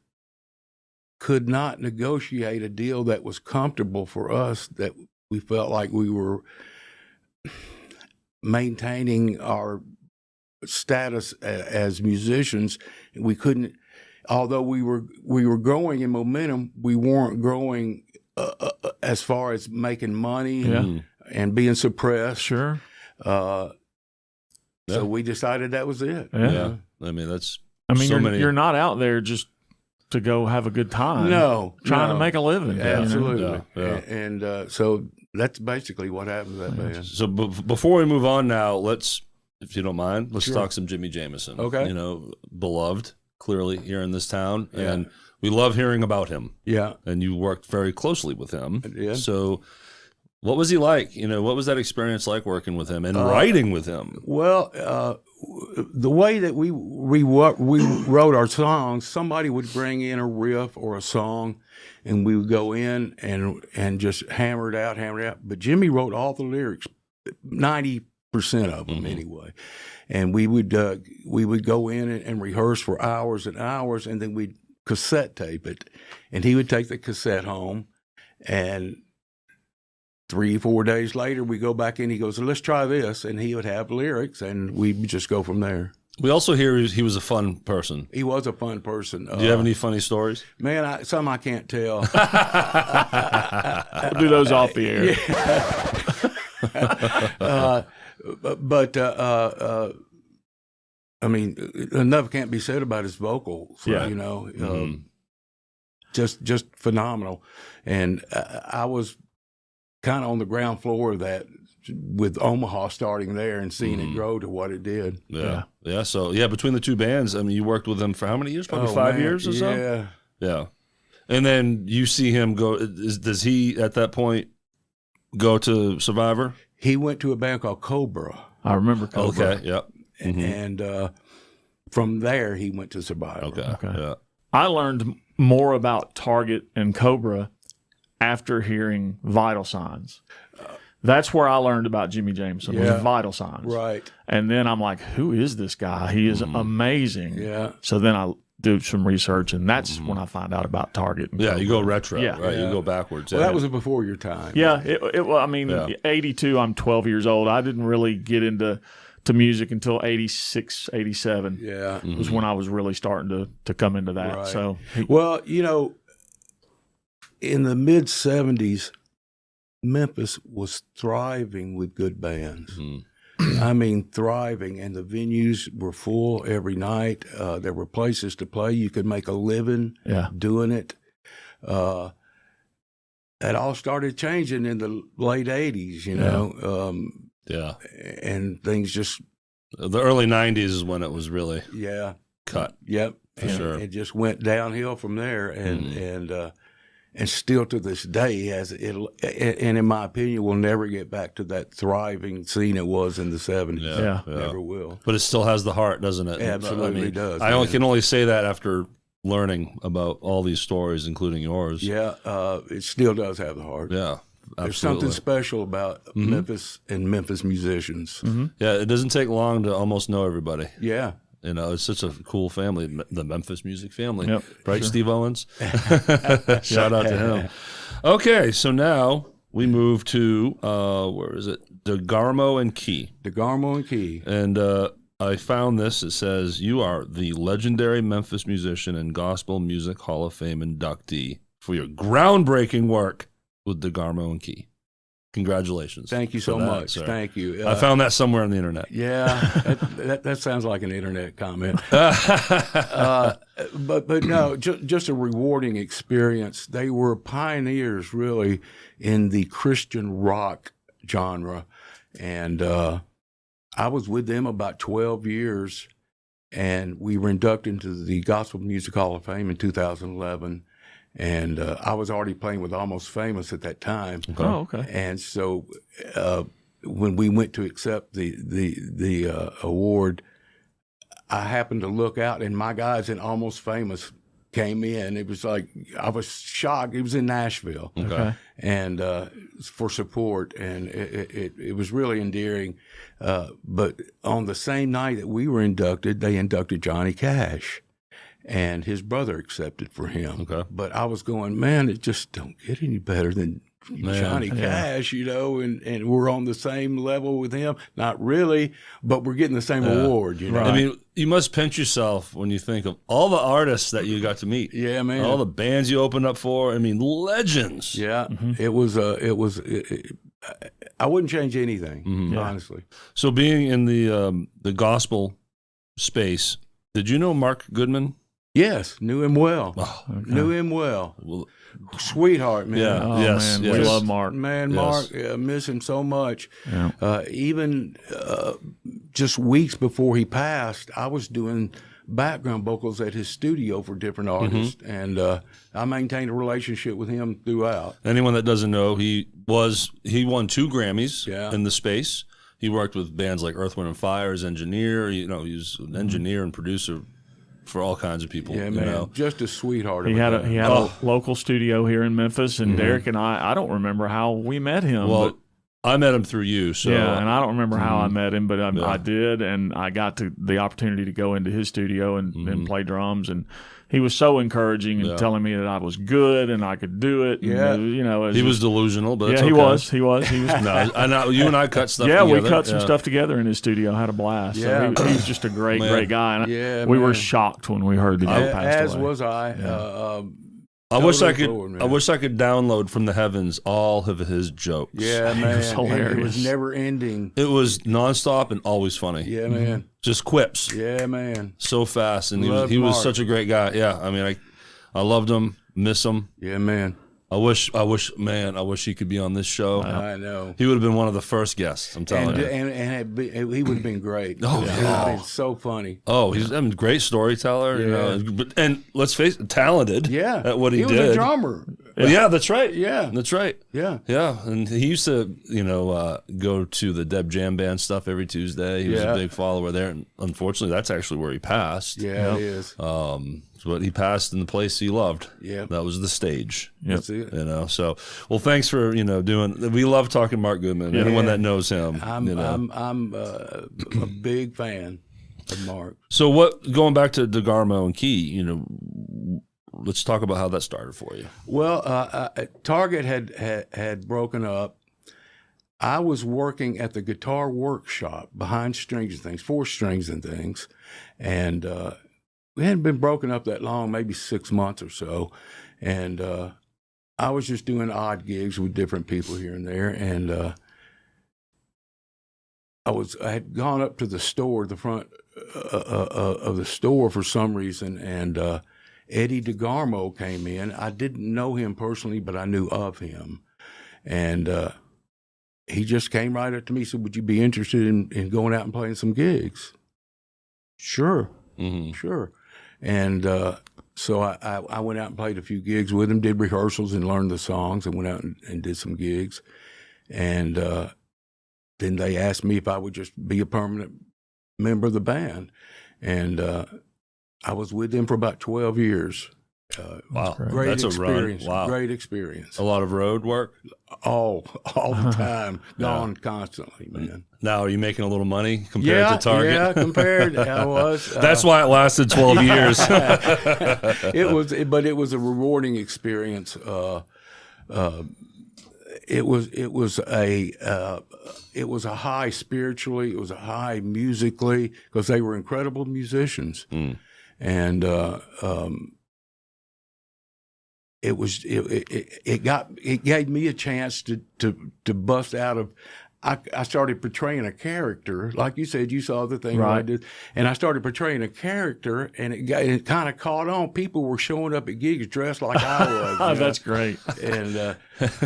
could not negotiate a deal that was comfortable for us, that we felt like we were maintaining our status as musicians. We couldn't, although we were growing in momentum, we weren't growing as far as making money and being suppressed. Sure. So we decided that was it. Yeah. I mean, you're not out there just to go have a good time. No. Trying to make a living. Absolutely. Yeah. And so that's basically what happened to that band. So before we move on now, let's, if you don't mind, let's Sure. talk some Jimi Jamison. Okay. Beloved, clearly, here in this town. Yeah. And we love hearing about him. Yeah. And you worked very closely with him. Yeah. So what was he like? What was that experience like working with him and writing with him? Well, the way that we wrote our songs, somebody would bring in a riff or a song, and we would go in and just hammer it out. But Jimmy wrote all the lyrics, 90% of them anyway. And we would go in and rehearse for hours and hours, and then we'd cassette tape it, and he would take the cassette home, and 3-4 days later, we go back in. He goes, "Let's try this," and he would have lyrics, and we would just go from there. We also hear he was a fun person. He was a fun person. Do you have any funny stories? Man, some I can't tell. We'll do those off the air. I mean, enough can't be said about his vocals. Yeah. Just phenomenal. And I was kind of on the ground floor of that, with Omaha starting there and seeing it grow to what it did. Yeah. So between the two bands, I mean, you worked with them for how many years? Probably 5 years or so. Yeah. And then you see him go. Does he at that point go to Survivor? He went to a band called Cobra. I remember Cobra. Okay. Yep. And from there he went to Survivor. Okay. Yeah. I learned more about Target and Cobra after hearing Vital Signs. That's where I learned about Jimi Jamison, was Vital Signs. Right. And then I'm like, who is this guy? He is amazing. Yeah. So then I do some research, and that's when I find out about Target. And Cobra. You go retro, Yeah. right? Yeah. You go backwards. Well, that was before your time. Yeah. Well, I mean, 82, I'm 12 years old. I didn't really get into music until 86, 87. Yeah. Was when I was really starting to come into that. Right. So, Well, in the mid-'70s, Memphis was thriving with good bands. I mean, thriving, and the venues were full every night. There were places to play. You could make a living doing it. That all started changing in the late 80s, and things just... The early 90s is when it was really cut. Yep. For sure. It just went downhill from there, and still to this day and in my opinion, will never get back to that thriving scene it was in the 70s. Yeah. Never will. But it still has the heart, doesn't it? Absolutely does. I can only say that after learning about all these stories, including yours. Yeah, it still does have the heart. Yeah, absolutely. There's something special about Memphis and Memphis musicians. Yeah, it doesn't take long to almost know everybody. Yeah. It's such a cool family, the Memphis music family. Yep, right, sure. Steve Owens? Shout out to him. Okay, so now we move to, where is it? DeGarmo and Key. DeGarmo and Key. And I found this. It says, you are the legendary Memphis musician and Gospel Music Hall of Fame inductee for your groundbreaking work with DeGarmo and Key. Congratulations. Thank you so much. Sir. Thank you. I found that somewhere on the internet. Yeah, that sounds like an internet comment. But no, just a rewarding experience. They were pioneers, really, in the Christian rock genre. And I was with them about 12 years, and we were inducted into the Gospel Music Hall of Fame in 2011. And I was already playing with Almost Famous at that time. Oh, okay. And so when we went to accept the award, I happened to look out, and my guys in Almost Famous came in. It was like, I was shocked. It was in Nashville, and for support, and it was really endearing. But on the same night that we were inducted, they inducted Johnny Cash, and his brother accepted for him. But I was going, man, it just don't get any better than Johnny Cash, you know, and we're on the same level with him. Not really, but we're getting the same award, you know. I mean, you must pinch yourself when you think of all the artists that you got to meet. Yeah, man. All the bands you opened up for. I mean, legends. Yeah, it was. I wouldn't change anything, honestly. So, being in the gospel space, did you know Mark Goodman? Yes, knew him well. Knew him well. Sweetheart, man. Yeah, Man, we love Mark. Man, Mark, miss him so much. Yeah. Even just weeks before he passed, I was doing background vocals at his studio for different artists, and I maintained a relationship with him throughout. Anyone that doesn't know, he won 2 Grammys in the space. He worked with bands like Earth, Wind & Fire as engineer. You know, he was an engineer and producer for all kinds of people. Yeah, man, you know? just a sweetheart. He had a local studio here in Memphis, and Derek and I don't remember how we met him. Well, I met him through you. So and I don't remember how I met him, but I did, and I got the opportunity to go into his studio and play drums, and he was so encouraging and telling me that I was good and I could do it. Yeah, and, you know, he was delusional, but it's he okay. was. No, I know you and I cut stuff. together. We cut some stuff together in his studio. I had a blast. Yeah, so he's just a great guy. And we were shocked when we heard that he passed away. As was I. I wish I could download from the heavens all of his jokes. Yeah, man. It was hilarious. It was never ending. It was nonstop and always funny. Yeah, man. Just quips. Yeah, man. So fast, and he was such a great guy. Yeah, I mean, I loved him, miss him. Yeah, man. I wish he could be on this show. I know. He would have been one of the first guests. I'm telling you. And he would have been great. Oh, it would have been so funny. Oh, he's a great storyteller. You know, and let's face it, talented. Yeah, at what he did. He was a drummer. Yeah, that's right. Yeah, that's right. Yeah, yeah. And he used to, go to the Deb Jam Band stuff every Tuesday. He was a big follower there, and unfortunately, that's actually where he passed. Yeah, it is. But he passed in the place he loved. Yeah, that was the stage. That's it. So well, thanks for doing. We love talking Mark Goodman. Yeah. Anyone that knows him, I'm a big fan of Mark. So going back to DeGarmo and Key, let's talk about how that started for you. Well, Target had broken up. I was working at the guitar workshop behind Strings and Things, 4 Strings and Things, and we hadn't been broken up that long, maybe 6 months or so, and I was just doing odd gigs with different people here and there, and I had gone up to the store, the front of the store for some reason, and Eddie DeGarmo came in. I didn't know him personally, but I knew of him, and he just came right up to me and said, "Would you be interested in going out and playing some gigs?" Sure, sure. And so I went out and played a few gigs with him, did rehearsals and learned the songs, and went out and did some gigs. And then they asked me if I would just be a permanent member of the band. And I was with them for about 12 years. Wow. Great That's experience. A run. Wow. Great experience. A lot of road work? All the time. Gone constantly, man. Now, are you making a little money compared to Target? Yeah, compared. I was. That's why it lasted 12 years. It was a rewarding experience. It was a high spiritually. It was a high musically, because they were incredible musicians, and it gave me a chance to bust out of. I started portraying a character, like you said. You saw the thing I did, and I started portraying a character, and it kind of caught on. People were showing up at gigs dressed like I was. That's great. And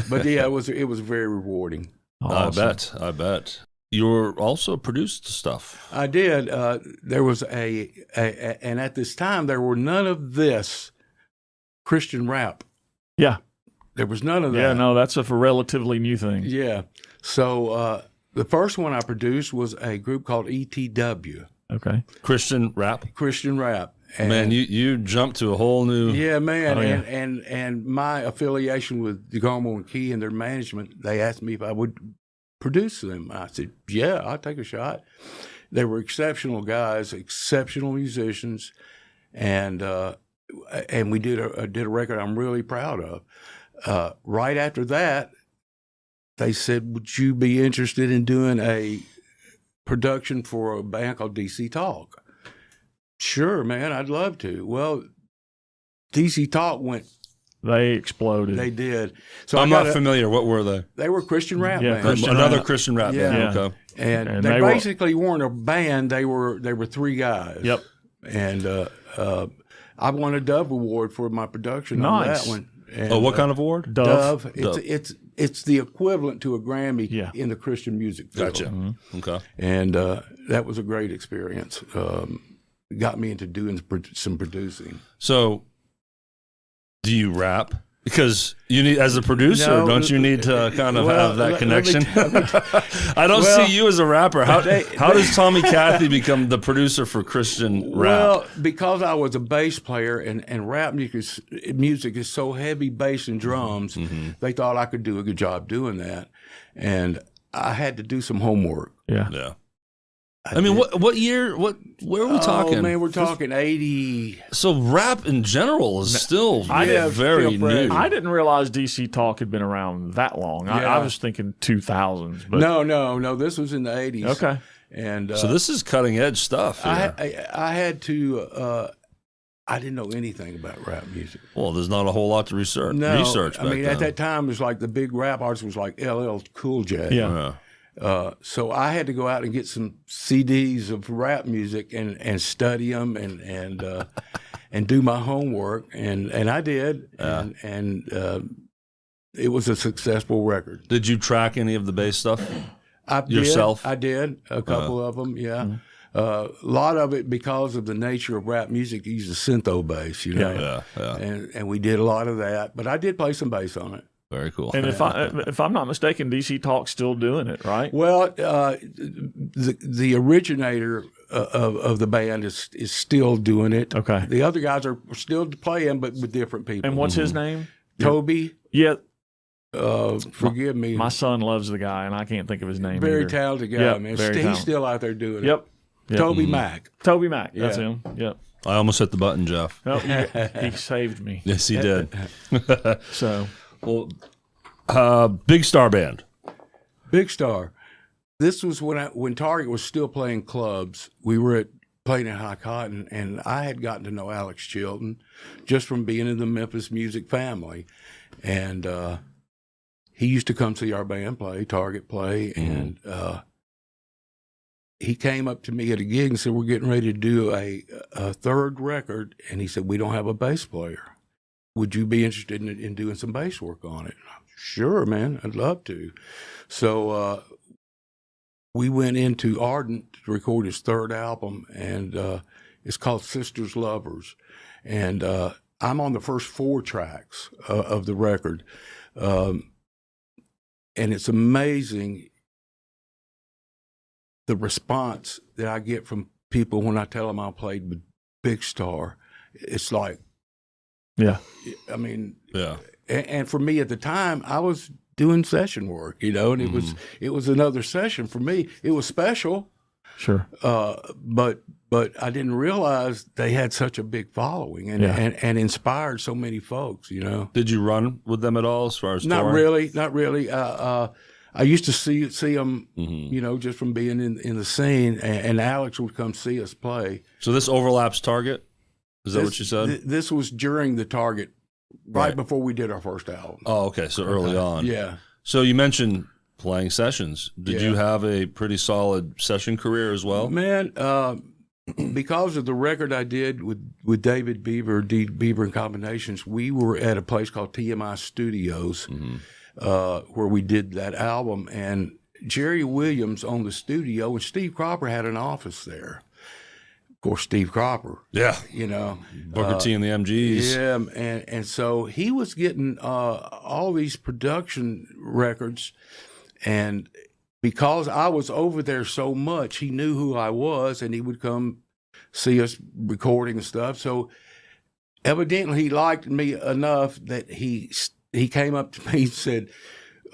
but yeah, it was very rewarding. Awesome. I bet. You also produced stuff. I did. There was and at this time there were none of this Christian rap. Yeah. There was none of that. Yeah, no, that's a relatively new thing. Yeah. So The first one I produced was a group called ETW, Okay. Christian rap. Christian rap. And Man, you jumped to a whole new. yeah, man, Oh, yeah. And my affiliation with DeGarmo and Key and their management, they asked me if I would produce them. I said, yeah, I'll take a shot. They were exceptional guys, exceptional musicians, and we did a record I'm really proud of. Right after that, they said, would you be interested in doing a production for a band called DC Talk? Sure, man, I'd love to. Well, DC Talk went. They exploded. They did. So I'm not familiar. What were they? They were Christian rap Yeah, band. Christian Another rap. Christian rap Yeah. band. Yeah. Okay. And they they were- basically weren't a band. They were three guys. Yep. And I won a Dove Award for my production on Nice. that one. And, Oh, what kind of award? Dove. Dove. It's the equivalent to a Grammy Yeah. in the Christian music field. Gotcha. Okay. And that was a great experience. Got me into doing some producing. So, do you rap? Because you need, as a producer, No, don't you need to kind of well, have that let me connection? I don't Well, see you as a rapper. How does Tommy Cathey become the producer for Christian rap? Well, because I was a bass player and rap music is so heavy bass and drums, they thought I could do a good job doing that. And I had to do some homework. Yeah. Yeah. I mean, what year? Where are we talking? Oh, man, we're talking 80. So rap in general is still very still fresh. new. I didn't realize DC Talk had been around that long. I Yeah. was thinking 2000s. But No, this was in the 80s. Okay. And So this is cutting edge stuff. Here. I had to, I didn't know anything about rap music. Well, there's not a whole lot to research. No, Research. I mean, back at then. that time, it was like the big rap artist was like LL Cool J. Yeah. So I had to go out and get some CDs of rap music and study them and do my homework, and I did, and it was a successful record. Did you track any of the bass stuff? I Yourself? I did a couple of them, yeah. A lot of it because of the nature of rap music, you use a syntho bass, you know, Yeah. and we did a lot of that. But I did play some bass on it. Very cool. And if I'm not mistaken, DC Talk's still doing it, right? Well, the originator of the band is still doing it. Okay. The other guys are still playing, but with different people. And what's his name? Toby, Yeah. forgive me, My son loves the guy, and I can't think of his name. very either. talented guy, Yeah, man. very He's talented. still out there doing Yep. it. Toby Mack. Toby Mack. That's Yeah. him. Yep. I almost hit the button, Jeff. Oh, he saved me. Yes, he did. So Well, Big Star Band. Big Star. This was when Target was still playing clubs. We were playing at High Cotton, and I had gotten to know Alex Chilton just from being in the Memphis music family. And he used to come see our band play, Target play, and he came up to me at a gig and said, we're getting ready to do a third record. And he said, we don't have a bass player. Would you be interested in doing some bass work on it? Sure, man, I'd love to. So we went into Ardent to record his third album, and it's called Sisters Lovers. And I'm on the first 4 tracks of the record. And it's amazing the response that I get from people when I tell them I played with Big Star. It's like, yeah. I mean, Yeah. and for me at the time, I was doing session work, you know, and it was another session for me. It was special, Sure. but I didn't realize they had such a big following and inspired so many folks, you know. Did you run with them at all as far as Not touring? really. I used to see them, you know, just from being in the scene, and Alex would come see us play. So this overlaps Target? Is that what you said? This was during the Target, right Right. before we did our first album. Oh, okay. So early on. Yeah. So you mentioned playing sessions. Did Yeah. you have a pretty solid session career as well? Man, because of the record I did with David Beaver, D. Beaver and Combinations, we were at a place called TMI Studios where we did that album. And Jerry Williams owned the studio, and Steve Cropper had an office there. Of course, Steve Cropper, Yeah. you know. Booker T and the MGs. Yeah, and so he was getting all these production records, and because I was over there so much, he knew who I was, and he would come see us recording and stuff. So evidently he liked me enough that he came up to me and said,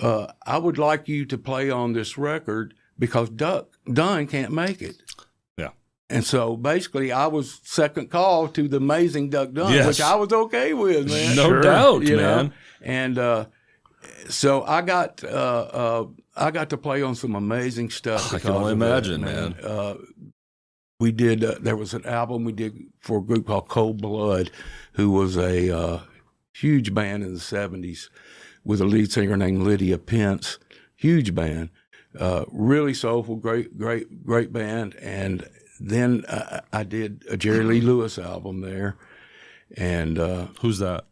I would like you to play on this record because Dunn can't make it. Yeah. And so basically I was second call to the amazing Duck Dunn, Yes. which I was okay with, man. No doubt, You man. know? And so I got to play on some amazing stuff. I can only imagine, man. We did. There was an album we did for a group called Cold Blood, who was a huge band in the '70s with a lead singer named Lydia Pence. Huge band, really soulful, great band. And then I did a Jerry Lee Lewis album there, and Who's that?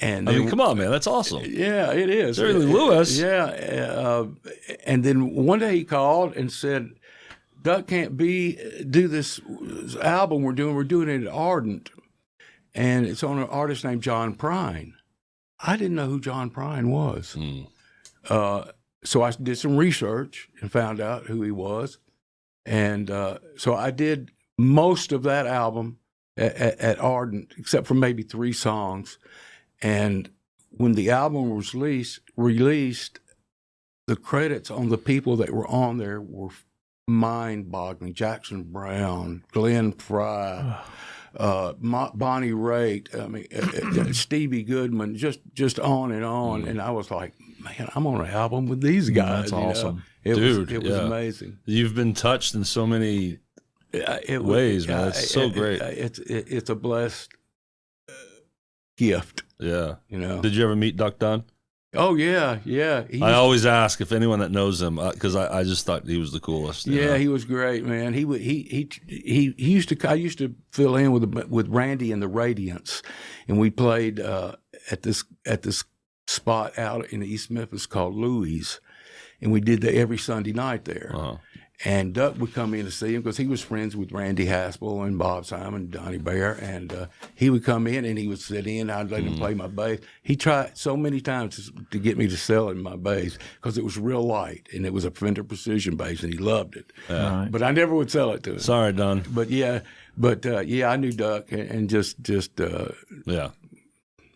and I mean, then- come on, man. That's awesome. Yeah, it is. Jerry Lee Lewis. Yeah. And then one day he called and said, Duck can't do this album we're doing. We're doing it at Ardent. And it's on an artist named John Prine. I didn't know who John Prine was. So I did some research and found out who he was. And so I did most of that album at Ardent, except for maybe 3 songs. And when the album was released, the credits on the people that were on there were mind-boggling. Jackson Browne, Glenn Frey, Bonnie Raitt, I mean, Stevie Goodman, just on and on. And I was like, man, I'm on an album with these guys. That's awesome. It Dude, was yeah. amazing. You've been touched in so many ways, man. It's so great. It's a blessed gift, Yeah. you know. Did you ever meet Duck Dunn? Oh yeah. I always ask if anyone that knows him, because I just thought he was the coolest. you know? He was great, man. He used to. I used to fill in with Randy and the Radiants, and we played at this spot out in East Memphis called Louis, and we did that every Sunday night there. Uh-huh. And Duck would come in to see him because he was friends with Randy Haspel and Bob Simon and Donnie Bear. And he would come in and he would sit in. I'd let him play my bass. He tried so many times to get me to sell him my bass because it was real light and it was a Fender Precision bass and he loved it. Right. But I never would sell it to him. Sorry, Dunn. But yeah, I knew Duck and just Yeah.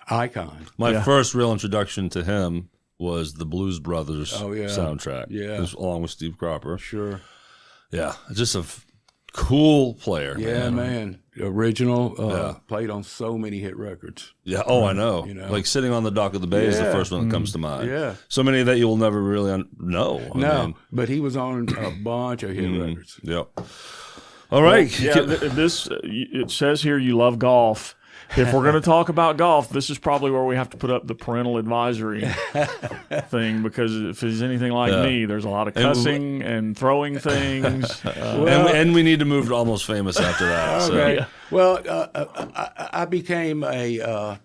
icon. My first real introduction to him was the Blues Brothers soundtrack. Yeah. It was along with Steve Cropper. Sure. Yeah. Just a cool player. Yeah, man. Original. Yeah. Played on so many hit records. Yeah. Oh, I know. You know. Like Sitting on the Dock of the Bay is the Yeah. first one that comes to mind. Yeah. So many that you'll never really know. I No, mean, but he was on a bunch of hit records. Yep. All right. Yeah, it says here you love golf. If we're going to talk about golf, this is probably where we have to put up the parental advisory thing, because if he's anything like me, there's a lot of cussing and throwing things. And we need to move to Almost Famous after that. So. Okay. Well, I became a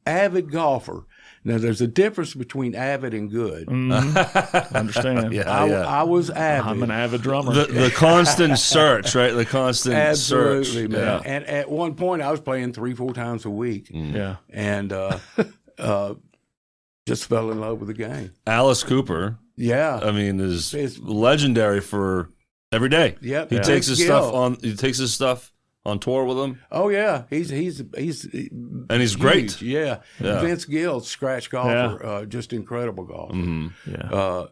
avid golfer. Now, there's a difference between avid and good. Understand? I was avid. I'm an avid drummer. The constant search, right? The constant Absolutely, search. man. Yeah. And at one point, I was playing 3-4 times a week, Yeah. and just fell in love with the game. Alice Cooper, Yeah. I mean, is It's- legendary for every day. Yep. He Vince takes his Gill. stuff on. He takes his stuff on tour with him, Oh yeah, he's and he's great. huge. Yeah. Yeah. Vince Gill, scratch golfer, just incredible golfer. Yeah.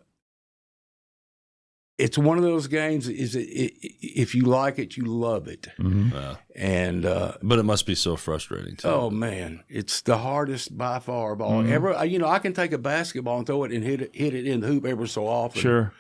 It's one of those games. If you like it, you love it. Yeah. And But it must be so frustrating too. oh man, it's the hardest by far ball ever. You know, I can take a basketball and throw it and hit it in the hoop ever so often. Sure.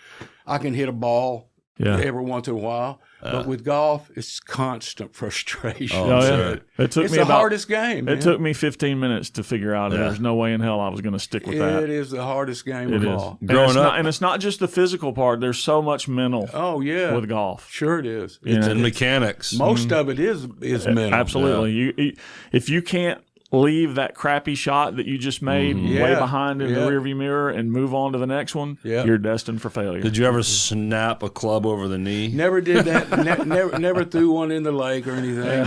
I can hit a ball Yeah. every once in a while. But with golf, it's constant frustration. Oh, yeah. sure. It took It's me the about. hardest game. It took me 15 minutes to figure out. Yeah. There's no way in hell I was going to stick with that. It is the hardest game It of is. all. Growing up- and it's not just the physical part. There's so much mental Oh yeah, with golf. sure it is. You know, And mechanics. Most of it is mental. Absolutely. If you can't leave that crappy shot that you just made way Yeah. behind in the rearview mirror and move on to the next one, Yeah. you're destined for failure. Did you ever snap a club over the knee? Never did that. Never threw one in the lake or anything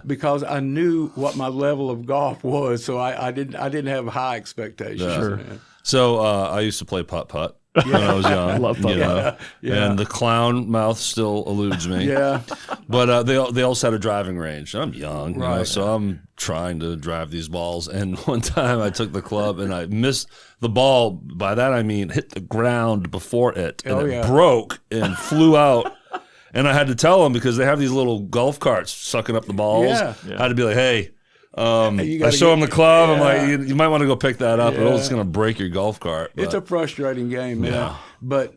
because I knew what my level of golf was. So I didn't have high expectations. Yeah. Sure. Man. So I used to play putt-putt when I was young. I love putt-putt. And the clown mouth still eludes me. Yeah. But they also had a driving range. I'm young, you know, so I'm trying to drive these balls. And one time I took the club and I missed the ball. By that I mean hit the ground before it. And it broke and flew out. And I had to tell them because they have these little golf carts sucking up the balls. Yeah. I had to be like, hey, I show them the club. I'm like, you might want to go pick that up, or it's going to break your golf cart. But. It's a frustrating game, man. But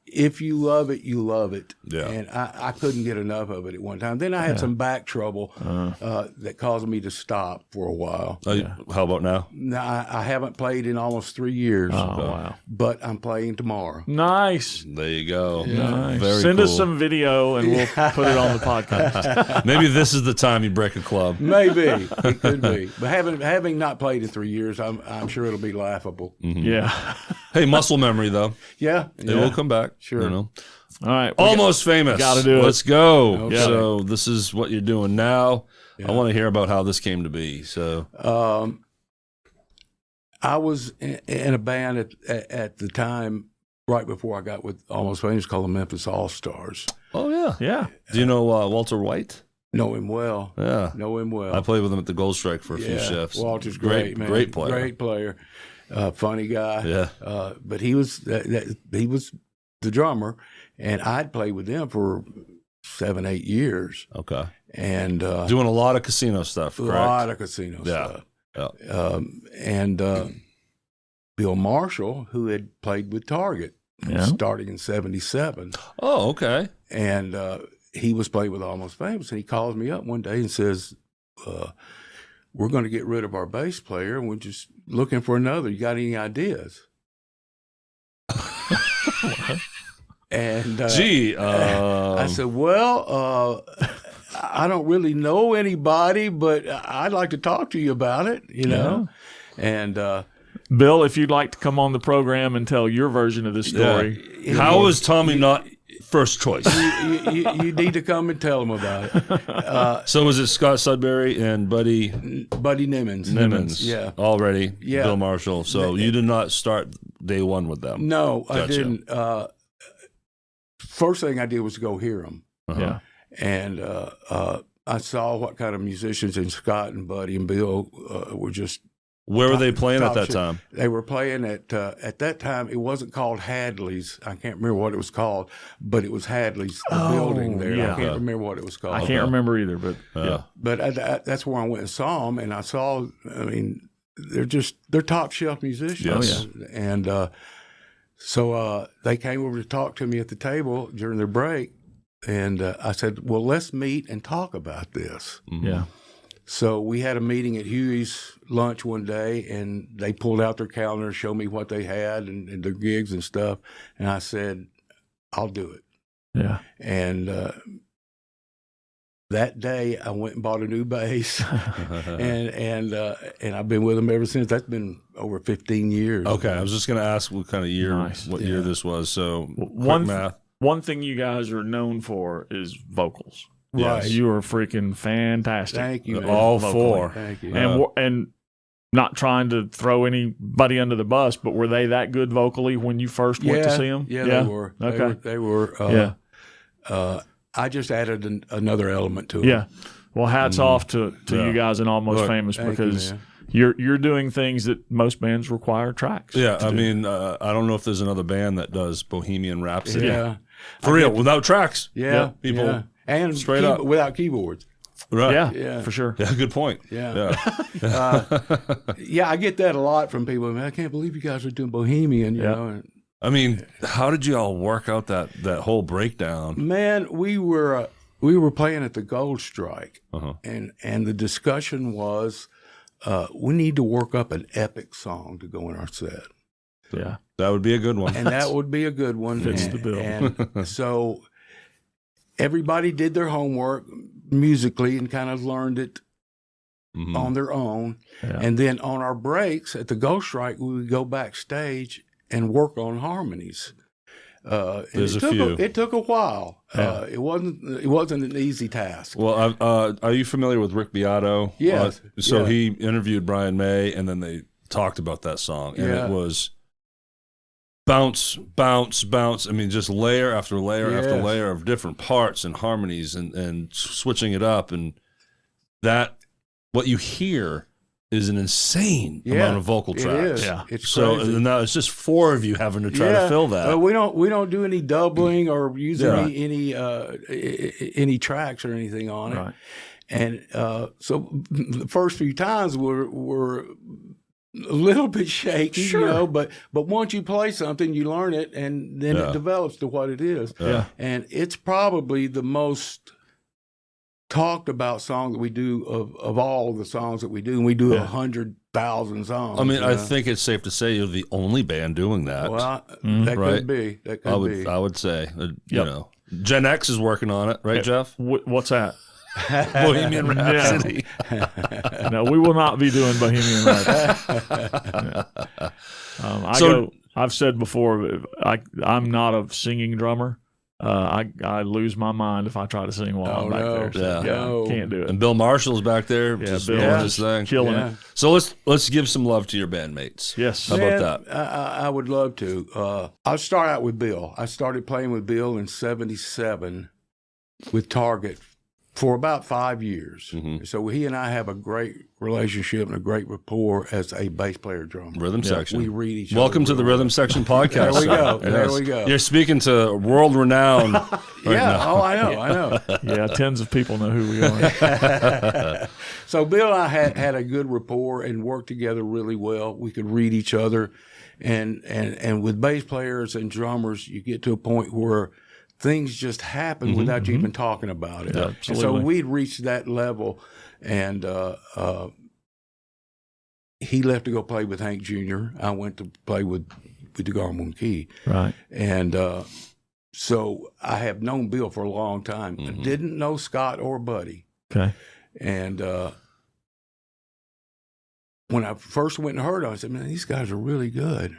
if you love it, you love it. Yeah. And I couldn't get enough of it at one time. Then I had some back trouble that caused me to stop for a while. How about now? Now, I haven't played in almost 3 years. Oh, wow. But I'm playing tomorrow. Nice. There you go. Nice. Very Send cool. us some video and we'll put it on the podcast. Maybe this is the time you break a club. Maybe. It could be. But having not played in 3 years, I'm sure it'll be laughable. Mm-hmm. Yeah. Hey, muscle memory, though. Yeah. It will come back. Sure. You know? All right. Almost famous. Gotta do it. Let's go. Okay. So this is what you're doing now. I want to hear about how this came to be. So I was in a band at the time, right before I got with Almost Famous, called the Memphis All-Stars. Oh, yeah. Yeah. Do you know Walter White? Know him well. Yeah. Know him well. I played with him at the Gold Strike for a few shifts. Walter's great, man. Great player. Great player. Funny guy. Yeah. But he was the drummer, and I'd played with them for 7-8 years. Okay. And doing a lot of casino stuff, correct? A lot of casino stuff. Yeah. And Bill Marshall, who had played with Target, starting in 77. Oh, okay. And he was playing with Almost Famous, and he calls me up one day and says, we're going to get rid of our bass player, and we're just looking for another. You got any ideas? And I said, well, I don't really know anybody, but I'd like to talk to you about it, you know. And Bill, if you'd like to come on the program and tell your version of this story. How was Tommy not first choice? you need to come and tell him about it. So was it Scott Sudbury and Buddy Nimmons? Yeah. Already, Yeah. Bill Marshall. So you did not start day one with them? No, Gotcha. I didn't. First thing I did was to go hear them. Yeah. And I saw what kind of musicians, and Scott and Buddy and Bill were just. Where were they playing at that shit. time? They were playing at that time. It wasn't called Hadley's. I can't remember what it was called, but it was Hadley's, the building there. yeah. I can't remember what it was called. I can't remember either, but But that's where I went and saw them, and I saw. I mean, they're top shelf musicians. Yes. And so they came over to talk to me at the table during their break, and I said, "Well, let's meet and talk about this." yeah. So we had a meeting at Huey's lunch one day, and they pulled out their calendar and showed me what they had and their gigs and stuff. And I said, I'll do it. Yeah. And that day I went and bought a new bass, and I've been with them ever since. That's been over 15 years. Okay, I was just going to ask what kind of year, Nice. what year this was. So One math. One thing you guys are known for is vocals. Right. You are freaking fantastic. Thank you, man. All Vocally. four. Thank you. And not trying to throw anybody under the bus, but were they that good vocally when you first went to see them? Yeah, they were. Okay. They were. I just added another element to it. Yeah. Well, hats off to you guys in Almost Famous, thank you, because man. you're doing things that most bands require tracks. Yeah, to I do. mean, I don't know if there's another band that does Bohemian Rhapsody. Yeah. For real, without tracks. Yeah. People yeah. And straight up. without keyboards. Right. Yeah, for sure. Yeah, good point. Yeah. Yeah, I get that a lot from people. Man, I can't believe you guys are doing Bohemian, you know. And, I mean, how did you all work out that whole breakdown? man, we were playing at the Gold Strike, and the discussion was we need to work up an epic song to go in our set. Yeah. That would be a good one. And that would be a good one. Fits the bill. And so everybody did their homework musically and kind of learned it on their own. Yeah. And then on our breaks at the Ghost Strike, we would go backstage and work on harmonies. There's a few. It took a while. Yeah. It wasn't an easy task. Well, are you familiar with Rick Beato? Yes. So Yeah. he interviewed Brian May, and then they talked about that song, and Yeah. it was bounce, bounce, bounce. I mean, just layer after layer after Yes. layer of different parts and harmonies and switching it up. And that, what you hear is an insane amount of vocal tracks. It is. Yeah. It's So crazy. and now it's just 4 of you having to try to fill that. We don't do any doubling or use Yeah. any tracks or anything on it. Right. And so the first few times were a little bit shaky, Sure. you know, but once you play something, you learn it, and then Yeah. it develops to what it is. Yeah. And it's probably the most talked about song that we do of all the songs that we do, and we do 100,000 songs. I mean, you I know? think it's safe to say you're the only band doing that. Well, that Right. could be. That could be. I would say, you Yep. know, Gen X is working on it, right, Jeff? What's that? Bohemian Rhapsody. No, we will not be doing Bohemian Rhapsody. Yeah. I've said before, I'm not a singing drummer. I lose my mind if I try to sing while I'm back there. So, Yeah. No. can't do it. And Bill Marshall's back there, just Bill doing is his thing. killing Yeah. it. So let's give some love to your bandmates. Yes. How about Man, that? I would love to. I'll start out with Bill. I started playing with Bill in '77 with Target for about 5 years. Mhm. So he and I have a great relationship and a great rapport as a bass player drummer. Rhythm section. We read each Welcome other. to the Rhythm Section podcast. There we go. sir. There we go. You're speaking to world renowned. Yeah. Oh, I know. Yeah, tens of people know who we are. So Bill and I had a good rapport and worked together really well. We could read each other, and with bass players and drummers, you get to a point where things just happen without you even talking about it. Yeah, And so absolutely. we'd reached that level, and he left to go play with Hank Jr. I went to play with DeGarmo and Key, Right. and so I have known Bill for a long time. I didn't know Scott or Buddy. Okay. And when I first went and heard them, I said, man, these guys are really good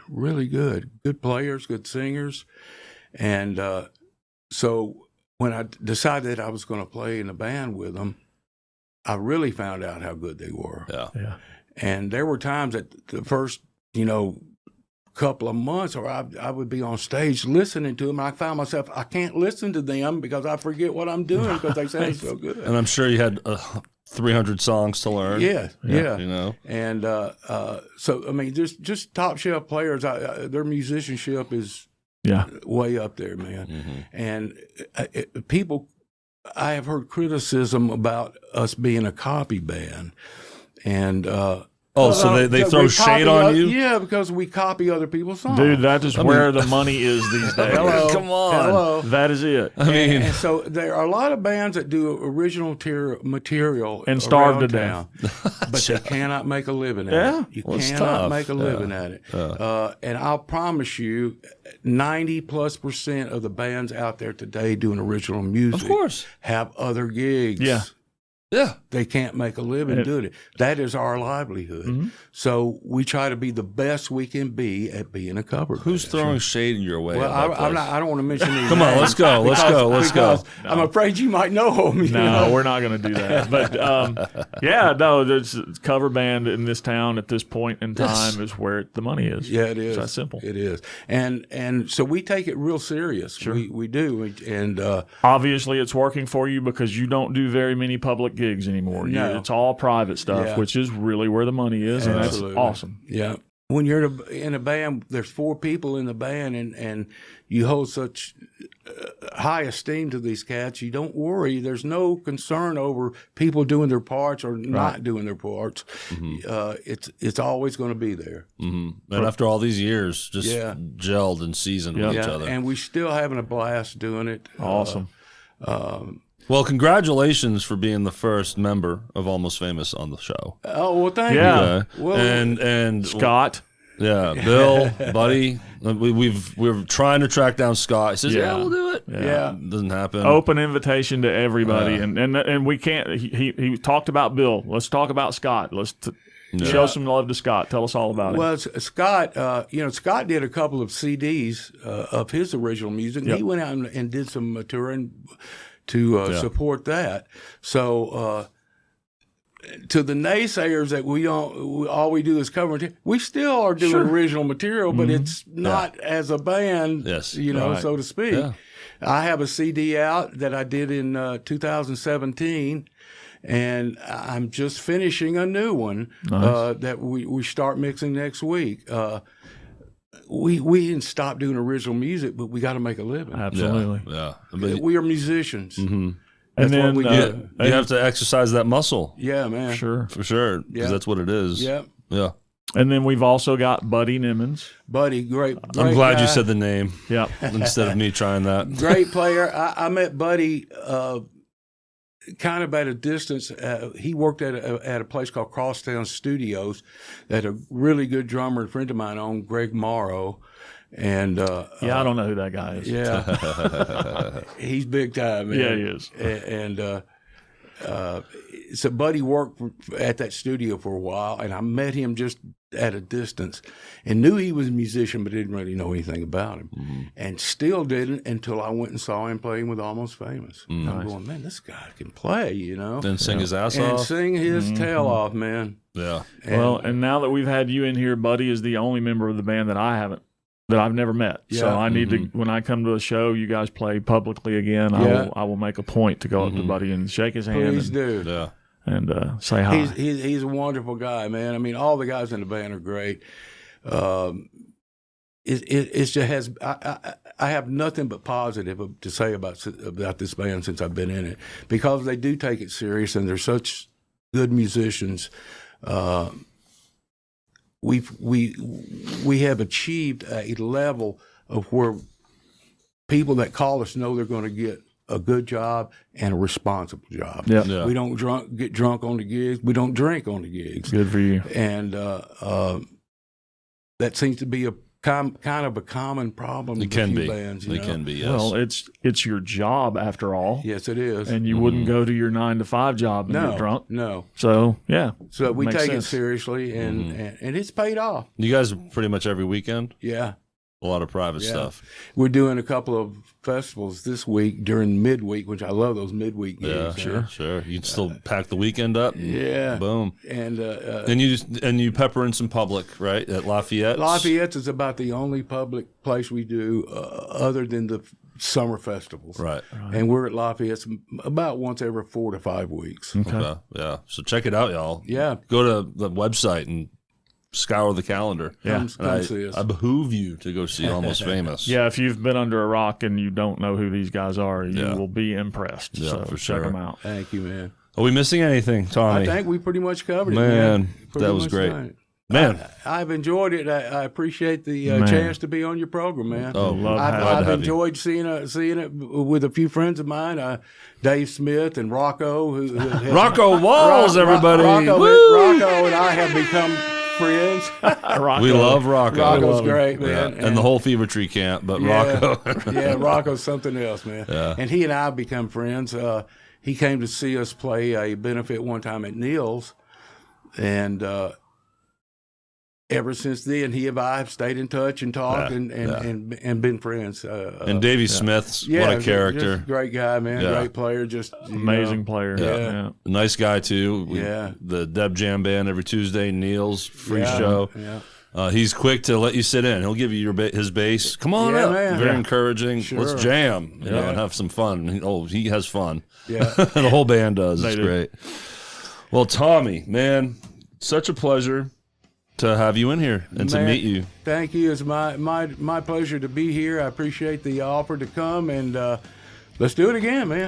players, good singers. And so when I decided that I was going to play in a band with them, I really found out how good they were. Yeah. Yeah. And there were times that the first, couple of months, or I would be on stage listening to them, and I found myself, I can't listen to them because I forget what I'm doing because they sound so good. And I'm sure you had 300 songs to learn. Yeah. You know. And so, I mean, just top shelf players, their musicianship is Yeah. way up there, man. Mm-hmm. And people, I have heard criticism about us being a copy band. And So they because throw we shade copy on you? Yeah, because we copy other people's songs. Dude, that is where the money is these days. Hello. Come on. Hello. That is it. I mean, And so there are a lot of bands that do original material And starve around to town, but they cannot make a living at Yeah. it. You Well, it's cannot tough. make a living at it. And I'll promise you, 90+% of the bands out there today doing original music of course. have other gigs. Yeah. Yeah. They can't make a living doing it. That is our livelihood. Mm-hmm. So we try to be the best we can be at being a cover Who's band. throwing shade in your way? Well, at that I place? don't want to mention any Come on, names let's go. Let's because go. I'm afraid you might know them. No, we're not going to do that. But there's a cover band in this town at this point in time is where the money is. Yeah, it is. It's that simple. It is, and so we take it real serious. Sure. We do, and Obviously, it's working for you because you don't do very many public gigs anymore. No. It's all private stuff, Yeah. which is really where the money is, and that's Absolutely. awesome. yeah. When you're in a band, there's 4 people in the band, and you hold such high esteem to these cats. You don't worry. There's no concern over people doing their parts or not doing their parts. It's always going to be there. Mm-hmm. And after all these years, just gelled and seasoned with each other. And we still having a blast doing it. Awesome. Well, congratulations for being the first member of Almost Famous on the show. Oh well, thank Yeah. you. Okay. Well, and Scott. Yeah, Bill, Buddy, we're trying to track down Scott. He says, "Yeah, we'll do it." Yeah. It doesn't happen. Open invitation to everybody, and we can't. He talked about Bill. Let's talk about Scott. Let's show some love to Scott. Tell us all about it. Well, Scott, Scott did a couple of CDs of his original music. And Yep. he went out and did some touring to support that. So to the naysayers that all we do is cover material, we still are doing original material, but it's not as a band, so to speak. Yeah. I have a CD out that I did in 2017, and I'm just finishing a new one that we start mixing next week. We didn't stop doing original music, but we got to make a living. Absolutely. Yeah. We are musicians. Mm-hmm. And then you have to exercise that muscle. Yeah, man. Sure. For sure. Because that's what it is. Yeah. Yeah. And then we've also got Buddy Nimmons. Buddy, great I'm glad guy. you said the name. Yeah. Instead of me trying that. Great player. I met Buddy kind of at a distance. He worked at a place called Crosstown Studios that a really good drummer, a friend of mine owned, Greg Morrow. And I don't know who that guy is. Yeah. He's big time, man. Yeah, he is. And so Buddy worked at that studio for a while, and I met him just at a distance and knew he was a musician, but didn't really know anything about him, and still didn't until I went and saw him playing with Almost Famous. I'm going, man, this guy can play, Then sing his ass off. And sing his tail off, man. Yeah. And now that we've had you in here, Buddy is the only member of the band that I've never met. Yeah. So I need to, when I come to a show, you guys play publicly again, I will make a point to go up to Buddy and shake his hand. Please do. Yeah. And say hi. He's a wonderful guy, man. I mean, all the guys in the band are great. It just has. I have nothing but positive to say about this band since I've been in it, because they do take it serious and they're such good musicians. We have achieved a level of where people that call us know they're going to get a good job and a responsible job. Yep. Yeah. We don't get drunk on the gigs. We don't drink on the gigs. Good for you. And that seems to be a kind of a common problem. It can be. Bands, It can be. Yes. Well, it's your job after all. Yes, it is. And you wouldn't go to your 9-to-5 job and get drunk. No. So yeah. So we Makes take sense. it seriously, and it's paid off. You guys are pretty much every weekend? Yeah. A lot of private stuff. We're doing a couple of festivals this week during midweek, which I love those midweek gigs. Yeah, sure. You can still pack the weekend up. Yeah. Boom. And you pepper in some public, right? At Lafayette. Lafayette is about the only public place we do other than the summer festivals. Right. And we're at Lafayette about once every 4 to 5 weeks. Okay. Yeah. So check it out, y'all. Yeah. Go to the website and scour the calendar. Come And see us. I behoove you to go see Almost Famous. Yeah, if you've been under a rock and you don't know who these guys are, you Yeah. will be impressed. Yeah, so for check sure. them out. Thank you, man. Are we missing anything, Tommy? I think we pretty much covered it, Man, Pretty that was much great. tonight. Man. I've enjoyed it. I appreciate the chance to be on your program, man. Oh, Love glad to I've have you. enjoyed seeing it with a few friends of mine, Dave Smith and Rocco. Rocco Walls, everybody. Rocco and I have become friends. Rocco. We love Rocco. Rocco's great, man. Yeah. And the whole Fever Tree camp, but Rocco. Yeah, Rocco's something else, man. Yeah. And he and I have become friends. He came to see us play a benefit one time at Neil's, and ever since then, he and I have stayed in touch and talked and been friends. And Davey Smith's, what a character. Just a great guy, man. Yeah. Great player. Just Amazing player. Yeah. Nice guy, too. Yeah. The Deb Jam Band every Tuesday, Neil's free show. Yeah. He's quick to let you sit in. He'll give you his bass. Come on up. man. Very Yeah. encouraging. Sure. Let's jam and have some fun. He has fun. Yeah. The whole band does. They It's do. great. Well, Tommy, man, such a pleasure to have you in here and to Man, meet you. Thank you. It's my pleasure to be here. I appreciate the offer to come, and let's do it again, man.